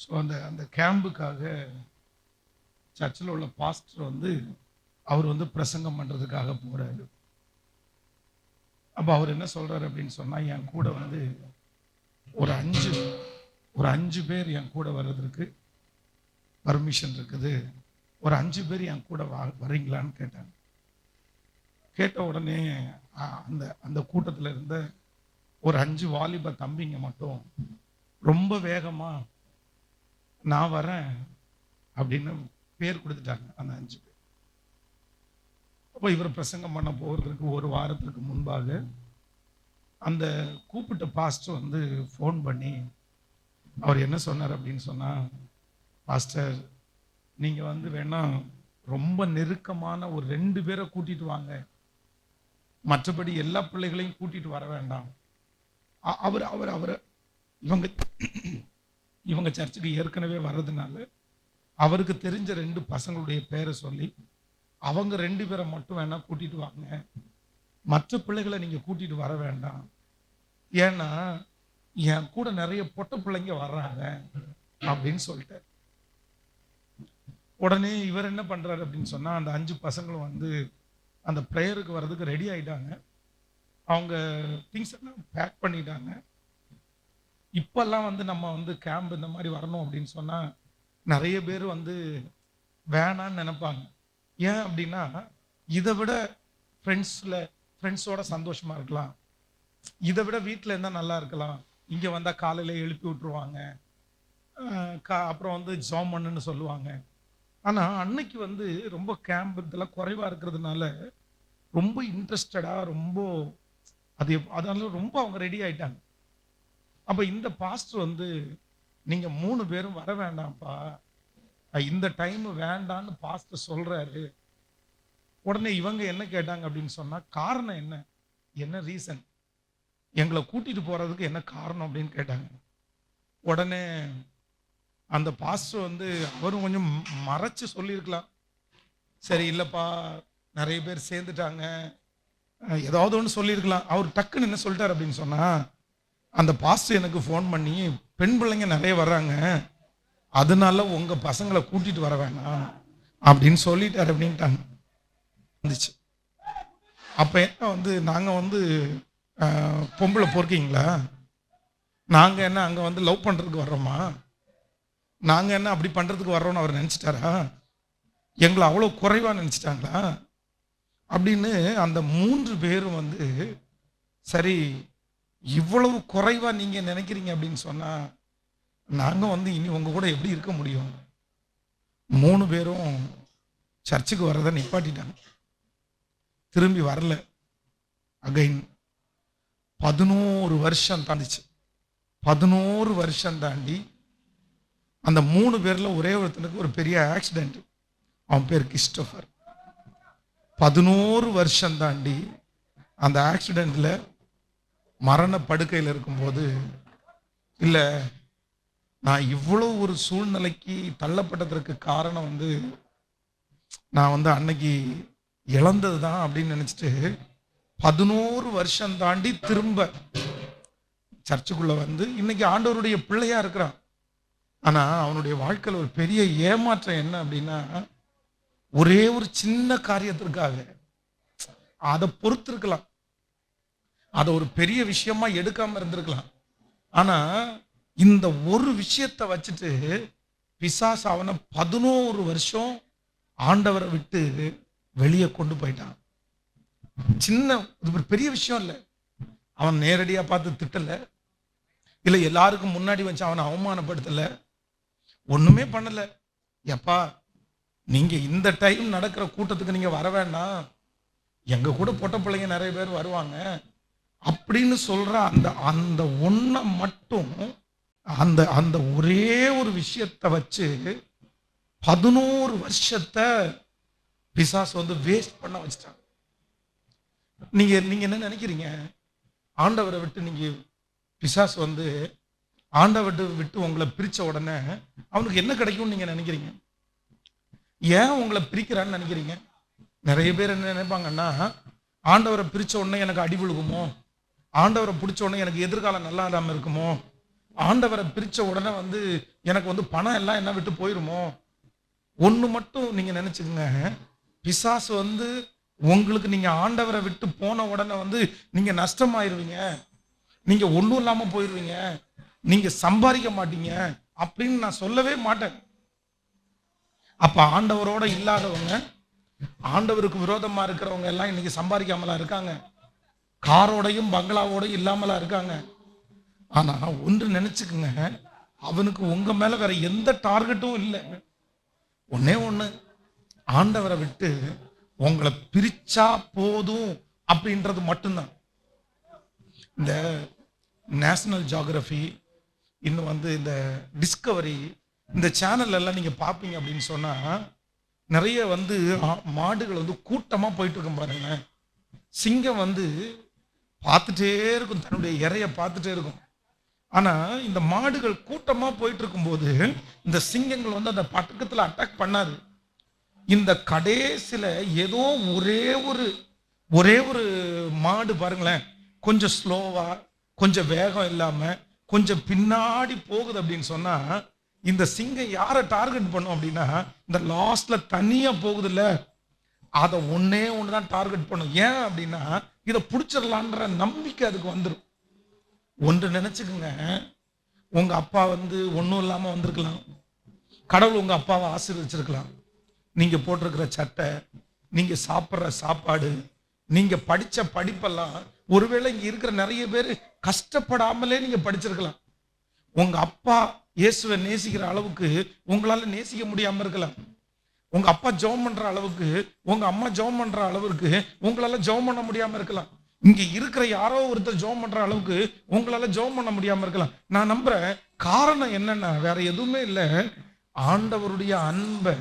So அந்த அந்த கேம்புக்காக சர்ச்சில் உள்ள பாஸ்டர் வந்து அவர் வந்து பிரசங்கம் பண்ணுறதுக்காக போகிறாரு. அப்போ அவர் என்ன சொல்கிறாரு அப்படின்னு சொன்னால், என் கூட வந்து ஒரு அஞ்சு பேர் என் கூட வர்றதுக்கு பர்மிஷன் இருக்குது, ஒரு 5 பேர் என் கூட வரீங்களான்னு கேட்டாங்க. கேட்ட உடனே அந்த அந்த கூட்டத்தில் இருந்த ஒரு 5 வாலிப தம்பிங்க மட்டும் ரொம்ப வேகமாக நான் வரேன் அப்படின்னு பேர் கொடுத்துட்டாங்க அந்த 5 பேர். அப்போ இவர் பிரசங்கம் பண்ண போகிறதுக்கு ஒரு வாரத்துக்கு முன்பாக அந்த கூப்பிட்ட பாஸ்டர் வந்து ஃபோன் பண்ணி அவர் என்ன சொன்னார் அப்படின்னு சொன்னால், பாஸ்டர் நீங்கள் வந்து வேணா ரொம்ப நெருக்கமான ஒரு 2 பேரை கூட்டிட்டு வாங்க, மற்றபடி எல்லா பிள்ளைகளையும் கூட்டிட்டு வர வேண்டாம். அவர் அவர் அவர் இவங்க இவங்க சர்ச்சுக்கு ஏற்கனவே வர்றதுனால அவருக்கு தெரிஞ்ச 2 பசங்களுடைய பேரை சொல்லி அவங்க 2 பேரை மட்டும் வேணா கூட்டிட்டு வாங்க, மற்ற பிள்ளைகளை நீங்க கூட்டிட்டு வர வேண்டாம், ஏன்னா என் கூட நிறைய பொட்ட பிள்ளைங்க வர்றாங்க அப்படின்னு சொல்லிட்டார். உடனே இவர் என்ன பண்றாரு அப்படின்னு சொன்னா, அந்த 5 பசங்களும் வந்து அந்த ப்ரேயருக்கு வர்றதுக்கு ரெடி ஆயிட்டாங்க. அவங்க திங்ஸ் எல்லாம் பேக் பண்ணிட்டாங்க. இப்பெல்லாம் வந்து நம்ம வந்து கேம்ப் இந்த மாதிரி வரணும் அப்படின்னு சொன்னா நிறைய பேர் வந்து வேணான்னு நினைப்பாங்க. ஏன் அப்படின்னா, இதை விட ஃப்ரெண்ட்ஸோட சந்தோஷமா இருக்கலாம், இதை விட வீட்டில் இருந்தால் நல்லா இருக்கலாம், இங்கே வந்தால் காலையில் எழுப்பி விட்டுருவாங்க, அப்புறம் வந்து ஜாம் பண்ணுன்னு சொல்லுவாங்க. ஆனால் அன்னைக்கு வந்து ரொம்ப கேம்ப் இதெல்லாம் குறைவாக இருக்கிறதுனால ரொம்ப இன்ட்ரெஸ்டடாக ரொம்ப அதனால ரொம்ப அவங்க ரெடி ஆயிட்டாங்க. அப்போ இந்த பாஸ்டர் வந்து நீங்கள் 3 பேரும் வர வேண்டாம்ப்பா, இந்த டைம் வேண்டான்னு பாஸ்டர் சொல்றாரு. உடனே இவங்க என்ன கேட்டாங்க அப்படின்னு சொன்னா, காரணம் என்ன, என்ன ரீசன், எங்களை கூட்டிட்டு போறதுக்கு என்ன காரணம் அப்படின்னு கேட்டாங்க. உடனே அந்த பாஸ்டர் வந்து அவரும் கொஞ்சம் மறைச்சு சொல்லியிருக்கலாம். சரி இல்லப்பா, நிறைய பேர் சேர்ந்துட்டாங்க, ஏதாவது ஒன்று சொல்லியிருக்கலாம். அவர் டக்குன்னு என்ன சொல்லிட்டார் அப்படின்னு சொன்னா, அந்த பாஸ்டர் எனக்கு ஃபோன் பண்ணி பெண் பிள்ளைங்க நிறைய வர்றாங்க, அதனால உங்க பசங்களை கூட்டிட்டு வர வேணாம் அப்படின்னு சொல்லிட்டாரு அப்படின்ட்டாங்க. வந்துச்சு. அப்ப என்ன வந்து நாங்க வந்து பொம்பளை பொறுக்கீங்களா, நாங்க என்ன அங்க வந்து லவ் பண்றதுக்கு வர்றோமா, நாங்க என்ன அப்படி பண்றதுக்கு வர்றோம்னு அவர் நினைச்சிட்டாரா, எங்களை அவ்வளோ குறைவா நினைச்சிட்டாங்களா அப்படின்னு அந்த 3 பேரும் வந்து, சரி இவ்வளவு குறைவா நீங்க நினைக்கிறீங்க அப்படின்னு சொன்னா நாங்க வந்து இனி உங்க கூட எப்படி இருக்க முடியும். 3 பேரும் சர்ச்சுக்கு வர்றதை நிப்பாட்டிட்டாங்க, திரும்பி வரல. அகைன் 11 வருஷம் தாண்டிச்சு. 11 வருஷம் தாண்டி அந்த 3 பேர்ல ஒரே ஒருத்தனுக்கு ஒரு பெரிய ஆக்சிடென்ட். அவன் பேர் கிறிஸ்டோபர். 11 வருஷம் தாண்டி அந்த ஆக்சிடென்ட்ல மரண படுக்கையில் இருக்கும்போது, இல்லை நான் இவ்வளவு ஒரு சூழ்நிலைக்கு தள்ளப்பட்டதற்கு காரணம் வந்து நான் வந்து அன்னைக்கு இழந்தது தான் அப்படின்னு நினைச்சிட்டு 11 வருஷம் தாண்டி திரும்ப சர்ச்சுக்குள்ள வந்து இன்னைக்கு ஆண்டவருடைய பிள்ளையா இருக்கிறான். ஆனா அவனுடைய வாழ்க்கையில் ஒரு பெரிய ஏமாற்றம் என்ன அப்படின்னா, ஒரே ஒரு சின்ன காரியத்திற்காக அதை பொறுத்திருக்கலாம், அதை ஒரு பெரிய விஷயமா எடுக்காம இருந்திருக்கலாம். ஆனா இந்த ஒரு விஷயத்தை வச்சுட்டு பிசாசு அவனை 11 வருஷம் ஆண்டவரை விட்டு வெளியே கொண்டு போயிட்டான். சின்ன ஒரு பெரிய விஷயம் இல்லை, அவன் நேரடியா பார்த்து திட்டல, இல்லை எல்லாருக்கும் முன்னாடி வச்சு அவனை அவமானப்படுத்தல, ஒண்ணுமே பண்ணல. எப்பா நீங்க இந்த டைம் நடக்கிற கூட்டத்துக்கு நீங்க வர வேண்டாம், எங்க கூட பொட்ட பிள்ளைங்க நிறைய பேர் வருவாங்க அப்படின்னு சொல்ற அந்த அந்த ஒன்றை மட்டும், அந்த அந்த ஒரே ஒரு விஷயத்தை வச்சு 11 வருஷத்தை பிசாசு வந்து வேஸ்ட் பண்ண வச்சுட்டாங்க. நீங்க நீங்க என்ன நினைக்கிறீங்க, ஆண்டவரை விட்டு நீங்க பிசாசு வந்து ஆண்டவரை விட்டு உங்களை பிரிச்ச உடனே அவனுக்கு என்ன கிடைக்கும்னு நீங்க நினைக்கிறீங்க? ஏன் உங்களை பிரிக்கிறான்னு நினைக்கிறீங்க? நிறைய பேர் என்ன நினைப்பாங்கன்னா, ஆண்டவரை பிரிச்ச உடனே எனக்கு அடி விழுகுமோ, ஆண்டவரை பிடிச்ச உடனே எனக்கு எதிர்காலம் நல்லா இல்லாம இருக்குமோ, ஆண்டவரை பிரிச்ச உடனே வந்து எனக்கு வந்து பணம் எல்லாம் என்ன விட்டு போயிருமோ. ஒண்ணு மட்டும் நீங்க நினைச்சுக்கங்க, பிசாசு வந்து உங்களுக்கு நீங்க ஆண்டவரை விட்டு போன உடனே வந்து நீங்க நஷ்டமாயிருவீங்க, நீங்க ஒண்ணும் இல்லாம போயிருவீங்க, நீங்க சம்பாதிக்க மாட்டீங்க அப்படின்னு நான் சொல்லவே மாட்டேன். அப்ப ஆண்டவரோட இல்லாதவங்க, ஆண்டவருக்கு விரோதமா இருக்கிறவங்க எல்லாம் இன்னைக்கு சம்பாதிக்காமலா இருக்காங்க, காரோடையும் பங்களாவோடையும் இல்லாமலா இருக்காங்க. ஆனா ஒன்று நினைச்சுக்குங்க, அவனுக்கு உங்க மேல வேற எந்த டார்கெட்டும் இல்லை. ஒன்னே ஒண்ணு, ஆண்டவரை விட்டு உங்களை பிரிச்சா போதும் அப்படின்றது மட்டும்தான். இந்த நேஷனல் ஜியோகிராஃபி, இன்னும் வந்து இந்த டிஸ்கவரி, இந்த சேனல் எல்லாம் நீங்க பாப்பீங்க அப்படின்னு சொன்னா, நிறைய வந்து மாடுகள் வந்து கூட்டமா போயிட்டு இருக்கும் பாருங்க. சிங்கம் வந்து பார்த்துட்டே இருக்கும், தன்னுடைய இறைய பார்த்துட்டே இருக்கும். ஆனா இந்த மாடுகள் கூட்டமா போயிட்டு இருக்கும்போது இந்த சிங்கங்கள் வந்து அந்த பக்கத்துல அட்டாக் பண்ணாது. இந்த கடைசியில ஏதோ ஒரே ஒரு மாடு பாருங்களேன், கொஞ்சம் ஸ்லோவா, கொஞ்சம் வேகம் இல்லாம கொஞ்சம் பின்னாடி போகுது அப்படின்னு சொன்னா, இந்த சிங்கம் யாரை டார்கெட் பண்ணும் அப்படின்னா, இந்த லாஸ்ட்ல தனியா போகுது இல்ல, அதை ஒன்னே ஒண்ணுதான் டார்கெட் பண்ணும். ஏன் அப்படின்னா, இதை பிடிச்சிடலான்ற நம்பிக்கை அதுக்கு வந்துடும். ஒன்று நினைச்சுக்குங்க, உங்க அப்பா வந்து ஒன்றும் இல்லாம வந்திருக்கலாம், கடவுள் உங்க அப்பாவை ஆசீர்வதிச்சிருக்கலாம். நீங்க போட்டிருக்கிற சட்டை, நீங்க சாப்பிட்ற சாப்பாடு, நீங்க படிச்ச படிப்பெல்லாம், ஒருவேளை இங்க இருக்கிற நிறைய பேர் கஷ்டப்படாமலே நீங்க படிச்சிருக்கலாம். உங்க அப்பா இயேசுவை நேசிக்கிற அளவுக்கு உங்களால நேசிக்க முடியாம இருக்கலாம். உங்க அப்பா ஜெபம் பண்ற அளவுக்கு, உங்க அம்மா ஜெபம் பண்ற அளவுக்கு உங்களால ஜெபம் பண்ண முடியாம இருக்கலாம். இங்க இருக்கிற யாரோ ஒருத்தர் ஜெபம் பண்ற அளவுக்கு உங்களால ஜெபம் பண்ண முடியாம இருக்கலாம். நான் நம்புறேன், காரணம் என்னன்னா வேற எதுவுமே இல்லை, ஆண்டவருடைய அன்பை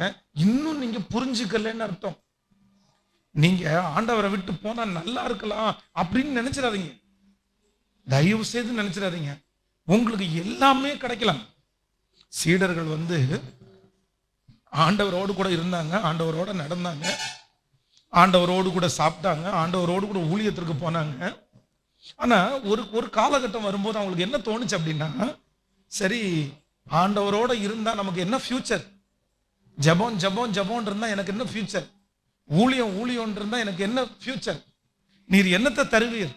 இன்னும் நீங்க புரிஞ்சுக்கலன்னு அர்த்தம். நீங்க ஆண்டவரை விட்டு போனா நல்லா இருக்கலாம் அப்படின்னு நினைச்சிடாதீங்க, தயவு செய்து நினைச்சிடாதீங்க. உங்களுக்கு எல்லாமே கிடைக்கலாம். சீடர்கள் வந்து ஆண்டவரோடு கூட இருந்தாங்க, ஆண்டவரோட நடந்தாங்க, ஆண்டவரோடு கூட சாப்பிட்டாங்க, ஆண்டவரோடு கூட ஊழியத்திற்கு போனாங்க. ஆனா ஒரு காலகட்டம் வரும்போது அவங்களுக்கு என்ன தோணுச்சு அப்படின்னா, சரி ஆண்டவரோட இருந்தா நமக்கு என்ன ஃபியூச்சர், ஜபம் ஜபம் ஜபம் இருந்தா எனக்கு என்ன ஃபியூச்சர், ஊழியம் ஊழியம் இருந்தா எனக்கு என்ன ஃபியூச்சர், நீர் என்னத்தை தருவீர்.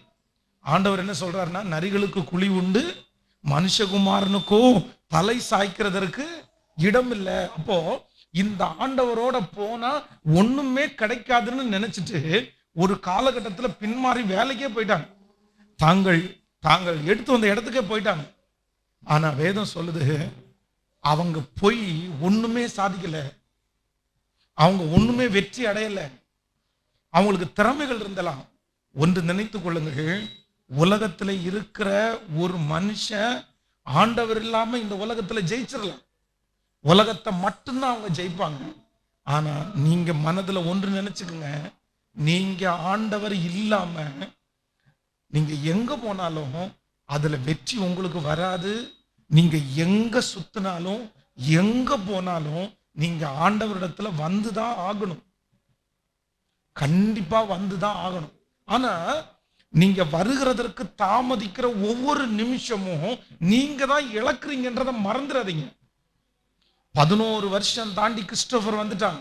ஆண்டவர் என்ன சொல்றாருன்னா, நரிகளுக்கு குழி உண்டு, மனுஷகுமாரனுக்கோ தலை சாய்க்கிறதற்கு இடம் இல்லை. அப்போ இந்த ஆண்டவரோட போனா ஒண்ணுமே கிடைக்காதுன்னு நினைச்சிட்டு ஒரு காலகட்டத்துல பின்மாறி வேலைக்கே போயிட்டாங்க, தாங்கள் எடுத்து வந்த இடத்துக்கே போயிட்டாங்க. ஆனா வேதம் சொல்லுது, அவங்க போய் ஒண்ணுமே சாதிக்கல, அவங்க ஒண்ணுமே வெற்றி அடையல. அவங்களுக்கு திறமைகள் இருந்தலாம். ஒன்று நினைத்துக் கொள்ளுங்கள், உலகத்துல இருக்கிற ஒரு மனுஷன் ஆண்டவர் இல்லாம இந்த உலகத்துல ஜெயிச்சிடலாம், உலகத்தை மட்டும்தான் அவங்க ஜெயிப்பாங்க. ஆனா நீங்க மனதுல ஒன்று நினைச்சுக்குங்க, நீங்க ஆண்டவர் இல்லாம நீங்க எங்க போனாலும் அதுல வெற்றி உங்களுக்கு வராது. நீங்க எங்க சுத்தினாலும் எங்க போனாலும் நீங்க ஆண்டவரிடத்துல வந்துதான் ஆகணும், கண்டிப்பா வந்துதான் ஆகணும். ஆனா நீங்க வருகிறதற்கு தாமதிக்கிற ஒவ்வொரு நிமிஷமும் நீங்க தான் இழக்கிறீங்கன்றத மறந்துடாதீங்க. 11 வருஷம் தாண்டி கிறிஸ்டோபர் வந்துட்டான்.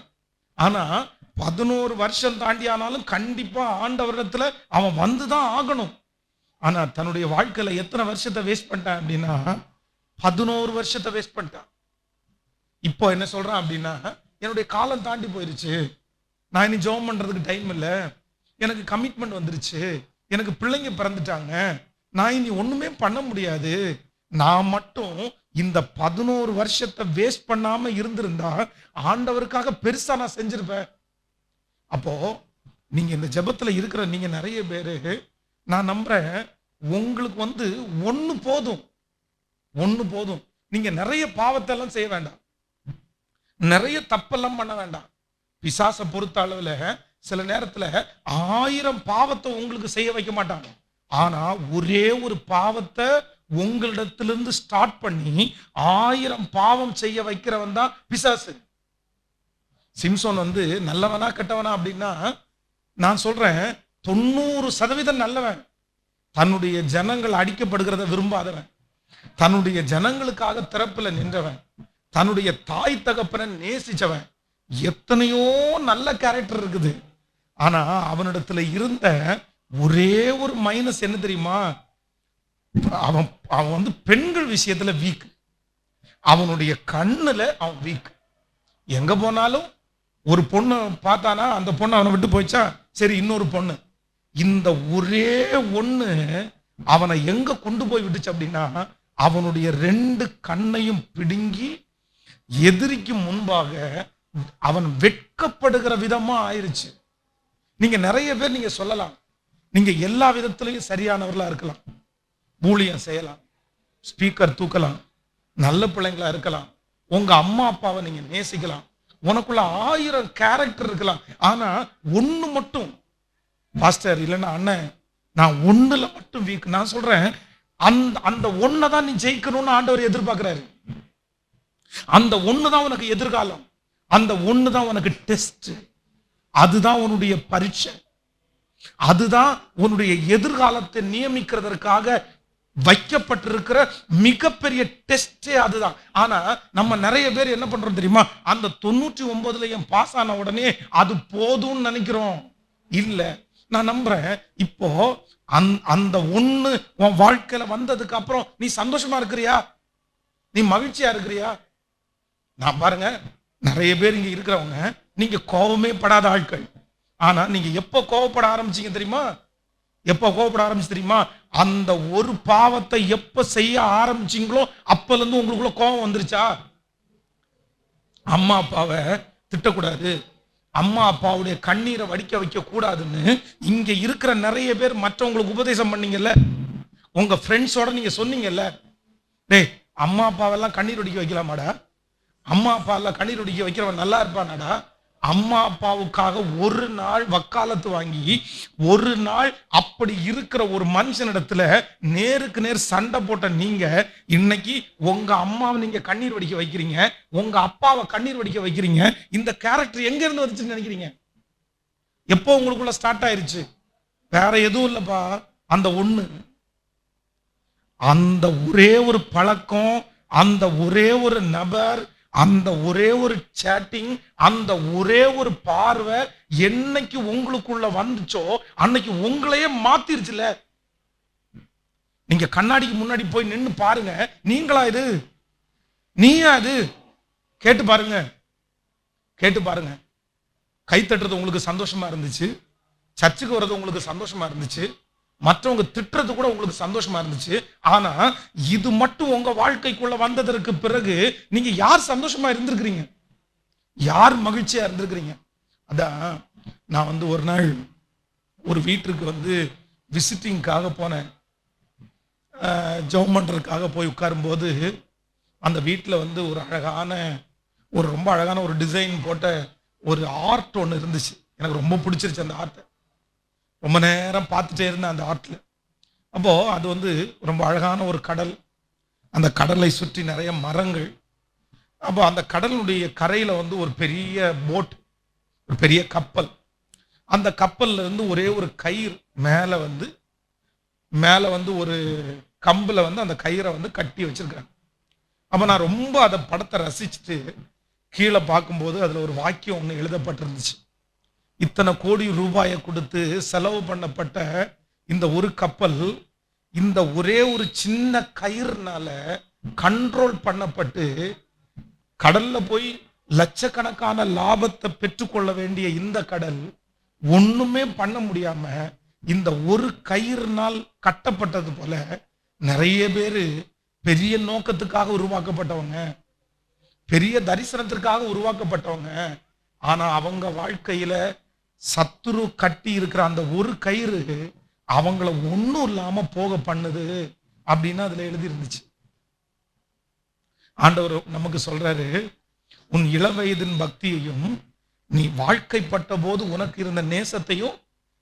ஆனா 11 வருஷம் தாண்டி ஆனாலும் கண்டிப்பா ஆண்டவரிடத்துல அவன் வந்துதான் ஆகணும். ஆனா தன்னுடைய வாழ்க்கையில எத்தனை வருஷத்தை வேஸ்ட் பண்ணிட்டான் அப்படின்னா, 11 வருஷத்தை வேஸ்ட் பண்ணிட்டான். இப்போ என்ன சொல்றான் அப்படின்னா, என்னுடைய காலம் தாண்டி போயிருச்சு, நான் இனி ஜெபம் பண்றதுக்கு டைம் இல்லை, எனக்கு கமிட்மெண்ட் வந்துருச்சு, எனக்கு பிள்ளைங்க பிறந்துட்டாங்க, நான் இனி ஒண்ணுமே பண்ண முடியாது. நான் மட்டும் இந்த 11 வருஷத்தை வேஸ்ட் பண்ணாம இருந்திருந்தா ஆண்டவருக்காக பெருசா நான் செஞ்சிருப்பேன். அப்போ நீங்க இந்த ஜெபத்துல இருக்கிற நீங்க நிறைய பேரு, நான் நம்புறேன், உங்களுக்கு வந்து ஒண்ணு போதும். நீங்க நிறைய பாவத்தை எல்லாம் செய்ய வேண்டாம், நிறைய தப்பெல்லாம் பண்ண வேண்டாம். பிசாசை பொறுத்த அளவுல சில நேரத்துல 1000 பாவத்தை உங்களுக்கு செய்ய வைக்க மாட்டாங்க. ஆனா ஒரே ஒரு பாவத்தை உங்களிடத்திலிருந்து ஸ்டார்ட் பண்ணி 1000 பாவம் செய்ய வைக்கிறவன் தான் பிசாசு. சிம்சோன் வந்து நல்லவனா கெட்டவனா அப்படின்னா, நான் சொல்றேன் 90% நல்லவன், தன்னுடைய ஜனங்கள் அடிக்கப்படுகிறத விரும்பாதவன். தன்னுடைய ஜனங்களுக்காக திறப்புல நின்றவன், தன்னுடைய தாய் தகப்பனை நேசிச்சவன். எத்தனையோ நல்ல கேரக்டர் இருக்குது. ஆனா அவனிடத்துல இருந்த ஒரே ஒரு மைனஸ் என்ன தெரியுமா? அவன் அவன் வந்து பெண்கள் விஷயத்துல வீக். அவனுடைய கண்ணுல அவன் வீக். எங்க போனாலும் ஒரு பொண்ணு பார்த்தானா, அந்த பொண்ணு அவனை விட்டு போயிச்சா, சரி இன்னொரு பொண்ணு. இந்த ஒரே ஒண்ணு அவனை எங்க கொண்டு போய் விட்டுச்சு அப்படின்னா, அவனுடைய 2 கண்ணையும் பிடுங்கி எதிரிக்கு முன்பாக அவன் வெட்கப்படுகிற விதமா ஆயிருச்சு. நீங்க நிறைய பேர் நீங்க சொல்லலாம், நீங்க எல்லா விதத்திலையும் சரியானவர்களா இருக்கலாம், ஊழியம் செய்யலாம், ஸ்பீக்கர் தூக்கலாம், நல்ல பிள்ளைங்களா இருக்கலாம், உங்க அம்மா அப்பாவை நீங்க நேசிக்கலாம், உனக்குள்ள 1000 கேரக்டர் இருக்கலாம். ஆனா ஒண்ணு மட்டும், பாஸ்டர் இல்லைன்னா அண்ணன், நான் ஒண்ணுல மட்டும் வீக். நான் சொல்றேன், அந்த அந்த ஒன்னதான் நீ ஜெயிக்கணும்னு ஆண்டவர் எதிர்பார்க்கிறாரு. அந்த ஒண்ணுதான் உனக்கு எதிர்காலம், அந்த ஒண்ணுதான் உனக்கு டெஸ்ட், அதுதான் உன்னுடைய பரீட்சை, அதுதான் உன்னுடைய எதிர்காலத்தை நியமிக்கிறதற்காக வைக்கப்பட்டிருக்கிற மிகப்பெரிய டெஸ்டே அதுதான். ஆனா நம்ம நிறைய பேர் என்ன பண்றோம் தெரியுமா? அந்த 99 பாஸ் ஆன உடனே அது போதும்னு நினைக்கிறோம். இல்ல, நான் நம்புறேன் இப்போ அந்த ஒண்ணு உன் வாழ்க்கையில வந்ததுக்கு அப்புறம் நீ சந்தோஷமா இருக்கிறியா? நீ மகிழ்ச்சியா இருக்கிறியா? நான் பாருங்க, நிறைய பேர் இங்க இருக்கிறவங்க நீங்க கோபமே படாத ஆட்கள். ஆனா நீங்க எப்ப கோபப்பட ஆரம்பிச்சீங்க தெரியுமா? எப்ப கோபப்பட ஆரம்பிச்சு தெரியுமா? அந்த ஒரு பாவத்தை எப்ப செய்ய ஆரம்பிச்சீங்களோ அப்பல இருந்து உங்களுக்குள்ள கோபம் வந்துருச்சா? அம்மா அப்பாவை திட்டக்கூடாது, அம்மா அப்பாவுடைய கண்ணீரை வடிக்க வைக்க கூடாதுன்னு இங்க இருக்கிற நிறைய பேர் மற்றவங்களுக்கு உபதேசம் பண்ணீங்கல்ல, உங்க ஃப்ரெண்ட்ஸோட நீங்க சொன்னீங்கல்ல, டேய் அம்மா அப்பாவெல்லாம் கண்ணீர் வடிக்க வைக்கலாமாடா, அம்மா அப்பா எல்லாம் கண்ணீர் வடிக்க வைக்கிறவன் நல்லா இருப்பானாடா. அம்மா அப்பாவுக்காக ஒரு நாள் வக்காலத்து வாங்கி, ஒரு நாள் அப்படி இருக்கிற ஒரு மனுஷனிடத்துல நேருக்கு நேர் சண்டை போட்ட நீங்க இன்னைக்கு உங்க அம்மாவை நீங்க கண்ணீர் வடிக்க வைக்கிறீங்க, உங்க அப்பாவை கண்ணீர் வடிக்க வைக்கிறீங்க. இந்த கேரக்டர் எங்க இருந்து வந்துச்சுன்னு நினைக்கிறீங்க? எப்போ உங்களுக்குள்ள ஸ்டார்ட் ஆயிருச்சு? வேற எதுவும் இல்லப்பா, அந்த ஒண்ணு, அந்த ஒரே ஒரு பழக்கம், அந்த ஒரே ஒரு நபர், அந்த ஒரே ஒரு சேட்டிங், அந்த ஒரே ஒரு பார்வை என்னைக்கு உங்களுக்குள்ள வந்துச்சோ அன்னைக்கு உங்களையே மாத்திருச்சுல. நீங்க கண்ணாடிக்கு முன்னாடி போய் நின்னு பாருங்க, நீங்களா இது? நீயா இது? கேட்டு பாருங்க, கேட்டு பாருங்க. கை தட்டுறது உங்களுக்கு சந்தோஷமா இருந்துச்சு, சர்ச்சுக்கு வர்றது உங்களுக்கு சந்தோஷமா இருந்துச்சு, மற்றவங்க திட்டுறது கூட உங்களுக்கு சந்தோஷமா இருந்துச்சு. ஆனா இது மட்டும் உங்க வாழ்க்கைக்குள்ள வந்ததற்கு பிறகு நீங்க யார் சந்தோஷமா இருந்திருக்கிறீங்க? யார் மகிழ்ச்சியா இருந்திருக்கிறீங்க? அதான் நான் வந்து ஒரு நாள் ஒரு வீட்டுக்கு வந்து விசிட்டிங்காக போனேன். ஜெபம் பண்றதுக்காக போய் உட்காரும் போது அந்த வீட்டில் வந்து ஒரு அழகான, ஒரு ரொம்ப அழகான ஒரு டிசைன் போட்ட ஒரு ஆர்ட் ஒன்று இருந்துச்சு. எனக்கு ரொம்ப பிடிச்சிருச்சு அந்த ஆர்ட்டை. ரொம்ப நேரம் பார்த்துட்டே இருந்தேன் அந்த ஆர்ட்ல. அப்போ அது வந்து ரொம்ப அழகான ஒரு கடல், அந்த கடலை சுற்றி நிறைய மரங்கள். அப்போ அந்த கடலுடைய கரையில வந்து ஒரு பெரிய போட், ஒரு பெரிய கப்பல். அந்த கப்பல்ல இருந்து ஒரே ஒரு கயிறு மேல வந்து ஒரு கம்புல வந்து அந்த கயிறை வந்து கட்டி வச்சிருக்காங்க. அப்ப நான் ரொம்ப அந்த படத்தை ரசிச்சுட்டு கீழே பார்க்கும்போது அதுல ஒரு வாக்கியம் ஒன்று எழுதப்பட்டிருந்துச்சு. இத்தனை கோடி ரூபாயை கொடுத்து செலவு பண்ணப்பட்ட இந்த ஒரு கப்பல் இந்த ஒரே ஒரு சின்ன கயிறுனால கண்ட்ரோல் பண்ணப்பட்டு கடல்ல போய் லட்சக்கணக்கான லாபத்தை பெற்றுக்கொள்ள வேண்டிய இந்த கடல் ஒண்ணுமே பண்ண முடியாம இந்த ஒரு கயிறுனால் கட்டப்பட்டது போல நிறைய பேரு பெரிய நோக்கத்துக்காக உருவாக்கப்பட்டவங்க, பெரிய தரிசனத்திற்காக உருவாக்கப்பட்டவங்க. ஆனா அவங்க வாழ்க்கையில சத்துரு கட்டி இருக்கிற அந்த ஒரு கயிறு அவங்கள ஒன்றும் இல்லாம போக பண்ணுது அப்படின்னு அதுல எழுதி இருந்துச்சு. ஆண்டவர் நமக்கு சொல்றாரு, உன் இளவயதின் பக்தியையும் நீ வாழ்க்கைப்பட்ட போது உனக்கு இருந்த நேசத்தையும்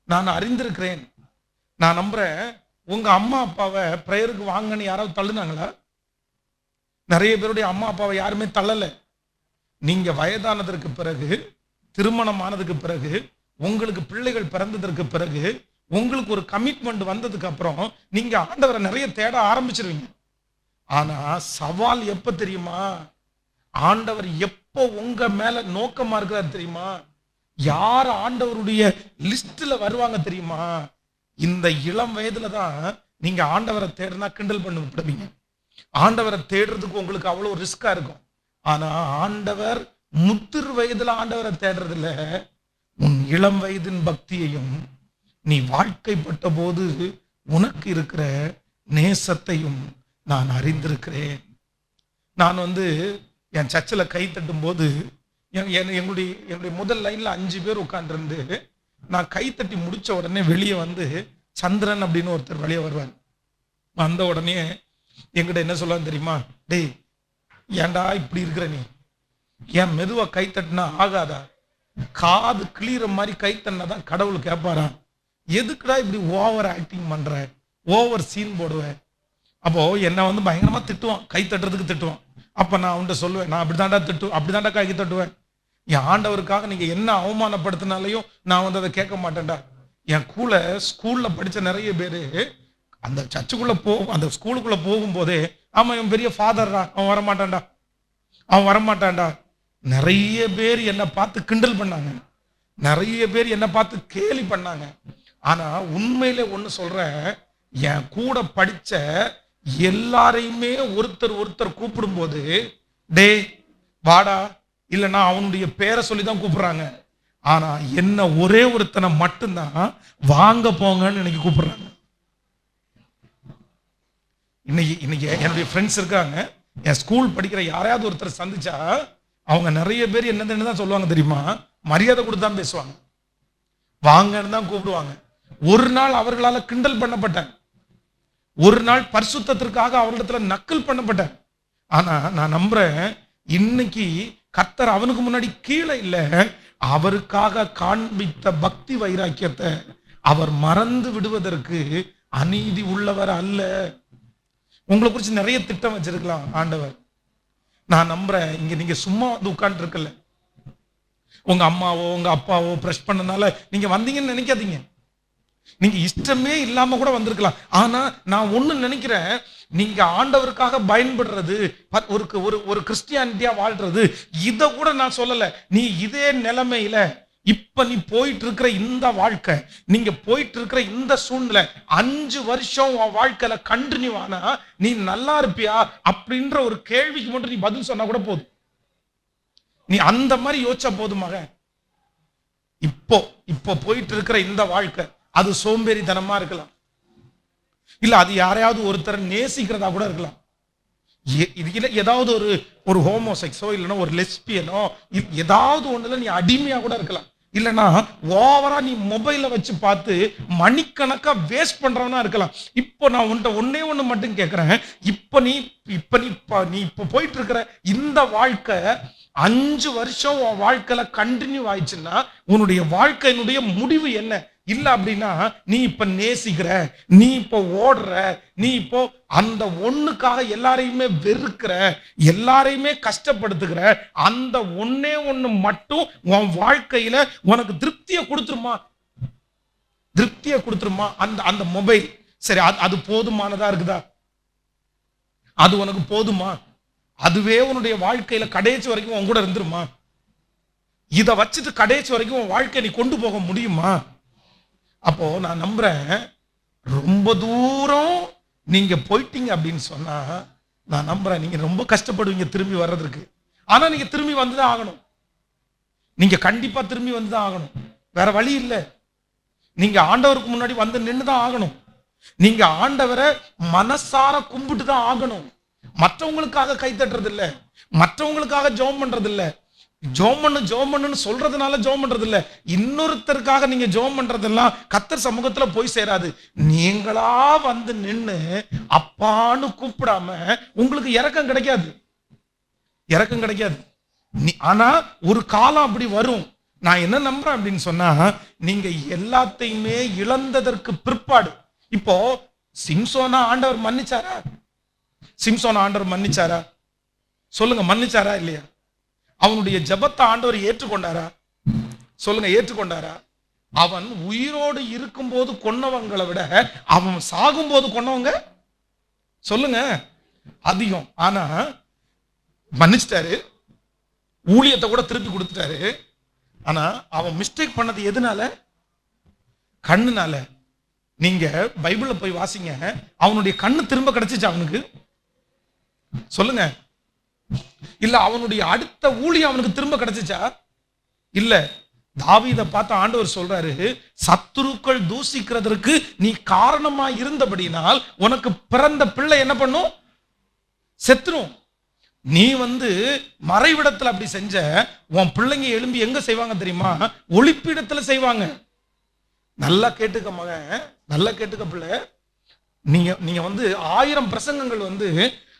நான் அறிந்திருக்கிறேன். நான் நம்புறேன், உங்க அம்மா அப்பாவை பிரேயருக்கு வாங்கன்னு யாராவது தள்ளுனாங்களா? நிறைய பேருடைய அம்மா அப்பாவை யாருமே தள்ளல. நீங்க வயதானதற்கு பிறகு, திருமணம் ஆனதுக்கு பிறகு, உங்களுக்கு பிள்ளைகள் பிறந்ததற்கு பிறகு, உங்களுக்கு ஒரு கமிட்மெண்ட் வந்ததுக்கு அப்புறம் நீங்க ஆண்டவரை நிறைய தேட ஆரம்பிச்சிருவீங்க. ஆனா சவால் எப்ப தெரியுமா? ஆண்டவர் எப்போ உங்க மேல நோக்கமா இருக்கிறார் தெரியுமா? யார் ஆண்டவருடைய லிஸ்ட்ல வருவாங்க தெரியுமா? இந்த இளம் வயதுல தான் நீங்க ஆண்டவரை தேடுனா கிண்டல் பண்ணி விட்டுருவீங்க. ஆண்டவரை தேடுறதுக்கு உங்களுக்கு அவ்வளவு ரிஸ்கா இருக்கும். ஆனா ஆண்டவர் முதிர் வயதுல ஆண்டவரை தேடுறது இல்ல. உன் இளம் வயதின் பக்தியையும் நீ வாழ்க்கைப்பட்ட போது உனக்கு இருக்கிற நேசத்தையும் நான் அறிந்திருக்கிறேன். நான் என் சர்ச்சில் கை தட்டும் போது என்னுடைய முதல் லைன்ல 5 பேர் உட்கார்ந்துருந்து நான் கை தட்டி முடிச்ச உடனே வெளியே சந்திரன் அப்படின்னு ஒருத்தர் வெளியே வருவார். வந்த உடனே என்கிட்ட என்ன சொல்லுவான்னு தெரியுமா? டேய், ஏன்டா இப்படி இருக்கிற நீ? ஏன் மெதுவா கை தட்டினா ஆகாதா? காது கிளியிற மாதிரி கை தட்டினாதான் கடவுள் கேட்பாரா? எதுக்குடா இப்படி ஓவர் ஆக்டிங் பண்ற, ஓவர் சீன் போடுவ? அப்போ என்ன பயங்கரமா திட்டுவான், கை தட்டுறதுக்கு திட்டுவான். அப்ப நான் அவன்கிட்ட சொல்லுவேன், நான் அப்படிதான்டா கை தட்டுவேன். என் ஆண்டவருக்காக நீங்க என்ன அவமானப்படுத்தினாலையும் நான் அதை கேட்க மாட்டேன்டா. என் கூட ஸ்கூல்ல படிச்ச நிறைய பேரு அந்த சர்ச்சுக்குள்ள அந்த ஸ்கூலுக்குள்ள போகும்போதே, ஆமா இவன் பெரிய ஃபாதர்டா, அவன் வரமாட்டான்டா. நிறைய பேர் என்னை பார்த்து கிண்டல் பண்ணாங்க, நிறைய பேர் என்னை பார்த்து கேலி பண்ணாங்க. ஆனா உண்மையிலே ஒண்ணு சொல்றேன், என் கூட படிச்ச எல்லாரையுமே ஒருத்தர் கூப்பிடும் போது டே வாடா, இல்லைன்னா அவனுடைய பேரை சொல்லிதான் கூப்பிடுறாங்க. ஆனா என்ன ஒரே ஒருத்தனை மட்டும்தான் வாங்க போங்கன்னு இன்னைக்கு கூப்பிடுறாங்க. இன்னைக்கு என்னுடைய ஃப்ரெண்ட்ஸ் இருக்காங்க, என் ஸ்கூல் படிக்கிற யாரையாவது ஒருத்தர் சந்திச்சா அவங்க நிறைய பேர் என்னன்னு தான் சொல்லுவாங்க தெரியுமா? மரியாதை கொடுத்து தான் பேசுவாங்க, வாங்கன்னு தான் கூப்பிடுவாங்க. ஒரு நாள் அவர்களால் கிண்டல் பண்ணப்பட்டேன், ஒரு நாள் பரிசுத்தத்திற்காக அவர்களிடத்துல நக்கல் பண்ணப்பட்டேன். ஆனா நான் நம்புறேன், இன்னைக்கு கர்த்தர் அவனுக்கு முன்னாடி கீழே இல்ல, அவருக்காக காண்பித்த பக்தி வைராக்கியத்தை அவர் மறந்து விடுவதற்கு அநீதி உள்ளவர் அல்ல. உங்களை குறிச்சு நிறைய திட்டம் வச்சிருக்கலாம் ஆண்டவர். நான் நம்புறேன், இங்க நீங்க சும்மா உட்கார்ந்து இருக்கல, உங்க அம்மாவோ உங்க அப்பாவோ பிரஷ் பண்ணனால நீங்க வந்தீங்கன்னு நினைக்காதீங்க. நீங்க இஷ்டமே இல்லாம கூட வந்திருக்கலாம். ஆனா நான் ஒண்ணு நினைக்கிறேன், நீங்க ஆண்டவருக்காக பயன்படுறது, ஒரு கிறிஸ்டியானிட்டியா வாழ்றது, இத கூட நான் சொல்லல. நீ இதே நிலைமையில இப்ப நீ போயிட்டு இருக்கிற இந்த வாழ்க்கை, நீங்க போயிட்டு இருக்கிற இந்த சூழ்நிலை 5 வருஷம் உன் வாழ்க்கையில கண்டினியூ ஆனா நீ நல்லா இருப்பியா அப்படின்ற ஒரு கேள்விக்கு மட்டும் நீ பதில் சொன்னா கூட போதும். நீ அந்த மாதிரி யோசிச்சா போதுமாக. இப்போ போயிட்டு இருக்கிற இந்த வாழ்க்கை அது சோம்பேறித்தனமா இருக்கலாம், இல்ல அது யாரையாவது ஒருத்தர் நேசிக்கிறதா கூட இருக்கலாம். ஏதாவது ஒரு ஹோமோசெக்ஸோ இல்லைன்னா ஒரு லெஸ்பியனோ ஏதாவது ஒண்ணுல நீ அடிமையா கூட இருக்கலாம். இல்லைன்னா ஓவரா நீ மொபைல வச்சு பார்த்து மணிக்கணக்கா வேஸ்ட் பண்றவனா இருக்கலாம். இப்போ நான் உன்ட்ட ஒன்னே ஒண்ணு மட்டும் கேட்கிறேன், நீ போயிட்டு இருக்கிற இந்த வாழ்க்கை 5 வருஷம் உன் வாழ்க்கையில கண்டினியூ ஆயிடுச்சுன்னா உன்னுடைய வாழ்க்கையினுடைய முடிவு என்ன? இல்ல அப்படின்னா நீ இப்ப நேசிக்கிற, நீ இப்ப ஓடுற, நீ இப்போ அந்த ஒண்ணுக்காக எல்லாரையுமே வெறுக்கிற, எல்லாரையுமே கஷ்டப்படுத்துகிற, அந்த ஒன்னே ஒண்ணு மட்டும் உன் வாழ்க்கையில உனக்கு திருப்தியை கொடுத்துருமா? அந்த மொபைல் சரி, அது போதுமானதா இருக்குதா? அது உனக்கு போதுமா? அதுவே உன்னுடைய வாழ்க்கையில கடைசி வரைக்கும் உன் கூட இருந்துருமா? இதை வச்சுட்டு கடைசி வரைக்கும் உன் வாழ்க்கை நீ கொண்டு போக முடியுமா? அப்போ நான் நம்புறேன், ரொம்ப தூரம் நீங்க போயிட்டீங்க அப்படின்னு சொன்னா நான் நம்புறேன் நீங்க ரொம்ப கஷ்டப்படுவீங்க திரும்பி வர்றதுக்கு. ஆனா நீங்க திரும்பி வந்துதான் ஆகணும், நீங்க கண்டிப்பா திரும்பி வந்துதான் ஆகணும், வேற வழி இல்லை. நீங்க ஆண்டவருக்கு முன்னாடி வந்து நின்றுதான் ஆகணும், நீங்க ஆண்டவரை மனசார கும்பிட்டு தான் ஆகணும். மற்றவங்களுக்காக கை தட்டுறது இல்ல, மற்றவங்களுக்காக ஜெபம் பண்றது இல்ல, ஜெபம் பண்ணுன்னு சொல்றதுனால ஜெபம் பண்றது இல்ல. இன்னொருத்தருக்காக நீங்க ஜெபம் பண்றதெல்லாம் கர்த்தர் சமூகத்துல போய் சேராது. நீங்களா வந்து நின்னு அப்பான்னு கூப்பிடாம உங்களுக்கு இரக்கம் கிடைக்காது. ஆனா ஒரு காலம் அப்படி வரும். நான் என்ன நம்புறேன் அப்படின்னு சொன்னா, நீங்க எல்லாத்தையுமே இழந்ததற்கு பிற்பாடு, இப்போ சிம்சோனா ஆண்டவர் மன்னிச்சாரா? சொல்லுங்க, மன்னிச்சாரா இல்லையா? அவனுடைய ஜெபத்தை ஆண்டவர் ஏற்றுக்கொண்டாரா? சொல்லுங்க, ஏற்றுக்கொண்டாரா? அவன் உயிரோடு இருக்கும் போது கொன்னவங்களை விட அவன் சாகும் போது கொன்னவங்க, சொல்லுங்க, அதிகம். ஆனா மன்னிச்சிட்டாரு, ஊழியத்தை கூட திருப்பி கொடுத்துட்டாரு. ஆனா அவன் மிஸ்டேக் பண்ணது எதுனால? கண்ணுனால. நீங்க பைபிள்ல போய் வாசிங்க, அவனுடைய கண்ணு திரும்ப கிடைச்சிச்சு அவனுக்கு? சொல்லுங்க. இல்ல அவனுடைய அடுத்த ஊழியம் அவனுக்கு திரும்ப கிடைச்சிச்சா? இல்ல. தாவீதை பார்த்து ஆண்டவர் சொல்றாரு, சத்துருக்கள் தூசிக்கிறதற்கு நீ காரணமா இருந்தபடினால் உனக்கு பிறந்த பிள்ளை என்ன பண்ணும்? செத்துரும். நீ மறைவிடத்துல அப்படி செஞ்ச, உன் பிள்ளைங்க எழும்பி எங்க செய்வாங்க தெரியுமா? ஒளிப்பிடத்துல செய்வாங்க. நல்லா கேட்டுக்க மகன், நல்லா கேட்டுக்க பிள்ளை. நீங்க நீங்க 1000 பிரசங்கங்கள்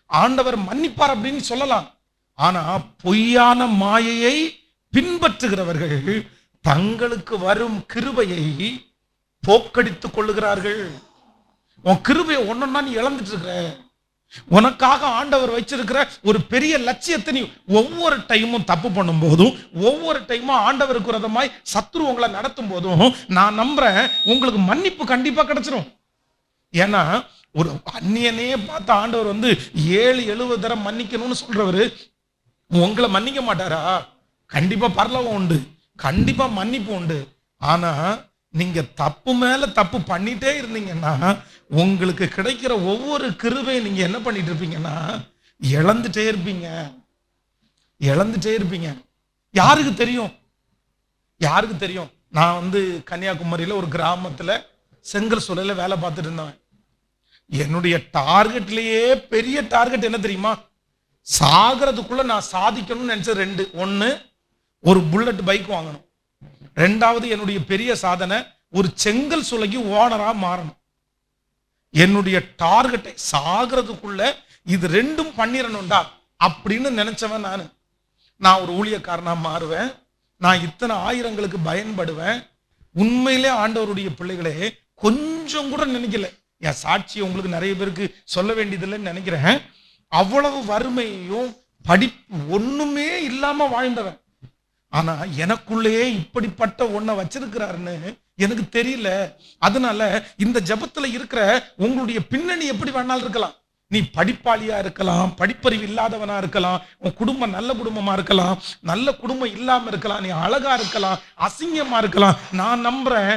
ஆண்டவர் மன்னிப்பார் அப்படின்னு சொல்லலாம். ஆனா பொய்யான மாயையை பின்பற்றுகிறவர்கள் தங்களுக்கு வரும் கிருபையை போக்கடித்துக் கொள்ளுகிறார்கள். உன் கிருபையை ஒன்னொன்னா நீ இழந்துட்டு இருக்கிற. உனக்காக ஆண்டவர் வச்சிருக்கிற ஒரு பெரிய லட்சியத்தை நீ ஒவ்வொரு டைமும் தப்பு பண்ணும் போதும், ஒவ்வொரு டைமும் ஆண்டவருக்கு விரோதமாய் சத்துரு உங்களை நடத்தும் போதும், நான் நம்புறேன் உங்களுக்கு மன்னிப்பு கண்டிப்பா கிடைச்சிரும். ஏன்னா ஒரு அந்நியனே பார்த்த ஆண்டவர் 7-70 தரம் மன்னிக்கணும்னு சொல்றவரு உங்களை மன்னிக்க மாட்டாரா? கண்டிப்பா பரலோகம் உண்டு, கண்டிப்பா மன்னிப்பு உண்டு. ஆனா நீங்க தப்பு மேல தப்பு பண்ணிட்டே இருந்தீங்கன்னா உங்களுக்கு கிடைக்கிற ஒவ்வொரு கிருபையை நீங்க என்ன பண்ணிட்டு இருப்பீங்கன்னா இழந்துட்டே இருப்பீங்க, இழந்துட்டே இருப்பீங்க. யாருக்கு தெரியும்? யாருக்கு தெரியும்? நான் கன்னியாகுமரியில ஒரு கிராமத்துல செங்கல் சூளையில வேலை பார்த்துட்டு இருந்தேன். என்னுடைய டார்கெட்லயே பெரிய டார்கெட் என்ன தெரியுமா? சாகிறதுக்குள்ள நான் சாதிக்கணும்னு நினைச்சது 2. 1, ஒரு புல்லட் பைக் வாங்கணும். 2வது என்னுடைய பெரிய சாதனை ஒரு செங்கல் சூளைக்கு ஓனரா மாறணும். என்னுடைய டார்கெட்டை சாகிறதுக்குள்ள இது 2ம் பண்ணிடணும்டா அப்படின்னு நினைச்சவன் நான் ஒரு ஊழியக்காரனா மாறுவேன். நான் இத்தனை ஆயிரங்களுக்கு பயன்படுவேன். உண்மையிலே ஆண்டவருடைய பிள்ளைகளே கொஞ்சம் கூட நினைக்கல. என் சாட்சியை உங்களுக்கு நிறைய பேருக்கு சொல்ல வேண்டியதில்லைன்னு நினைக்கிறேன். அவ்வளவு வறுமையும் படிப்பு ஒண்ணுமே இல்லாம வாழ்ந்தவன். ஆனா எனக்குள்ளேயே இப்படிப்பட்ட ஒன்ன வச்சிருக்கிறாருன்னு எனக்கு தெரியல. அதனால இந்த ஜபத்துல இருக்கிற உங்களுடைய பின்னணி எப்படி வேணாலும் இருக்கலாம். நீ படிப்பாளியா இருக்கலாம், படிப்பறிவு இல்லாதவனா இருக்கலாம், உன் குடும்பம் நல்ல குடும்பமா இருக்கலாம், நல்ல குடும்பம் இல்லாம இருக்கலாம், நீ அழகா இருக்கலாம், அசிங்கமா இருக்கலாம். நான் நம்புறேன்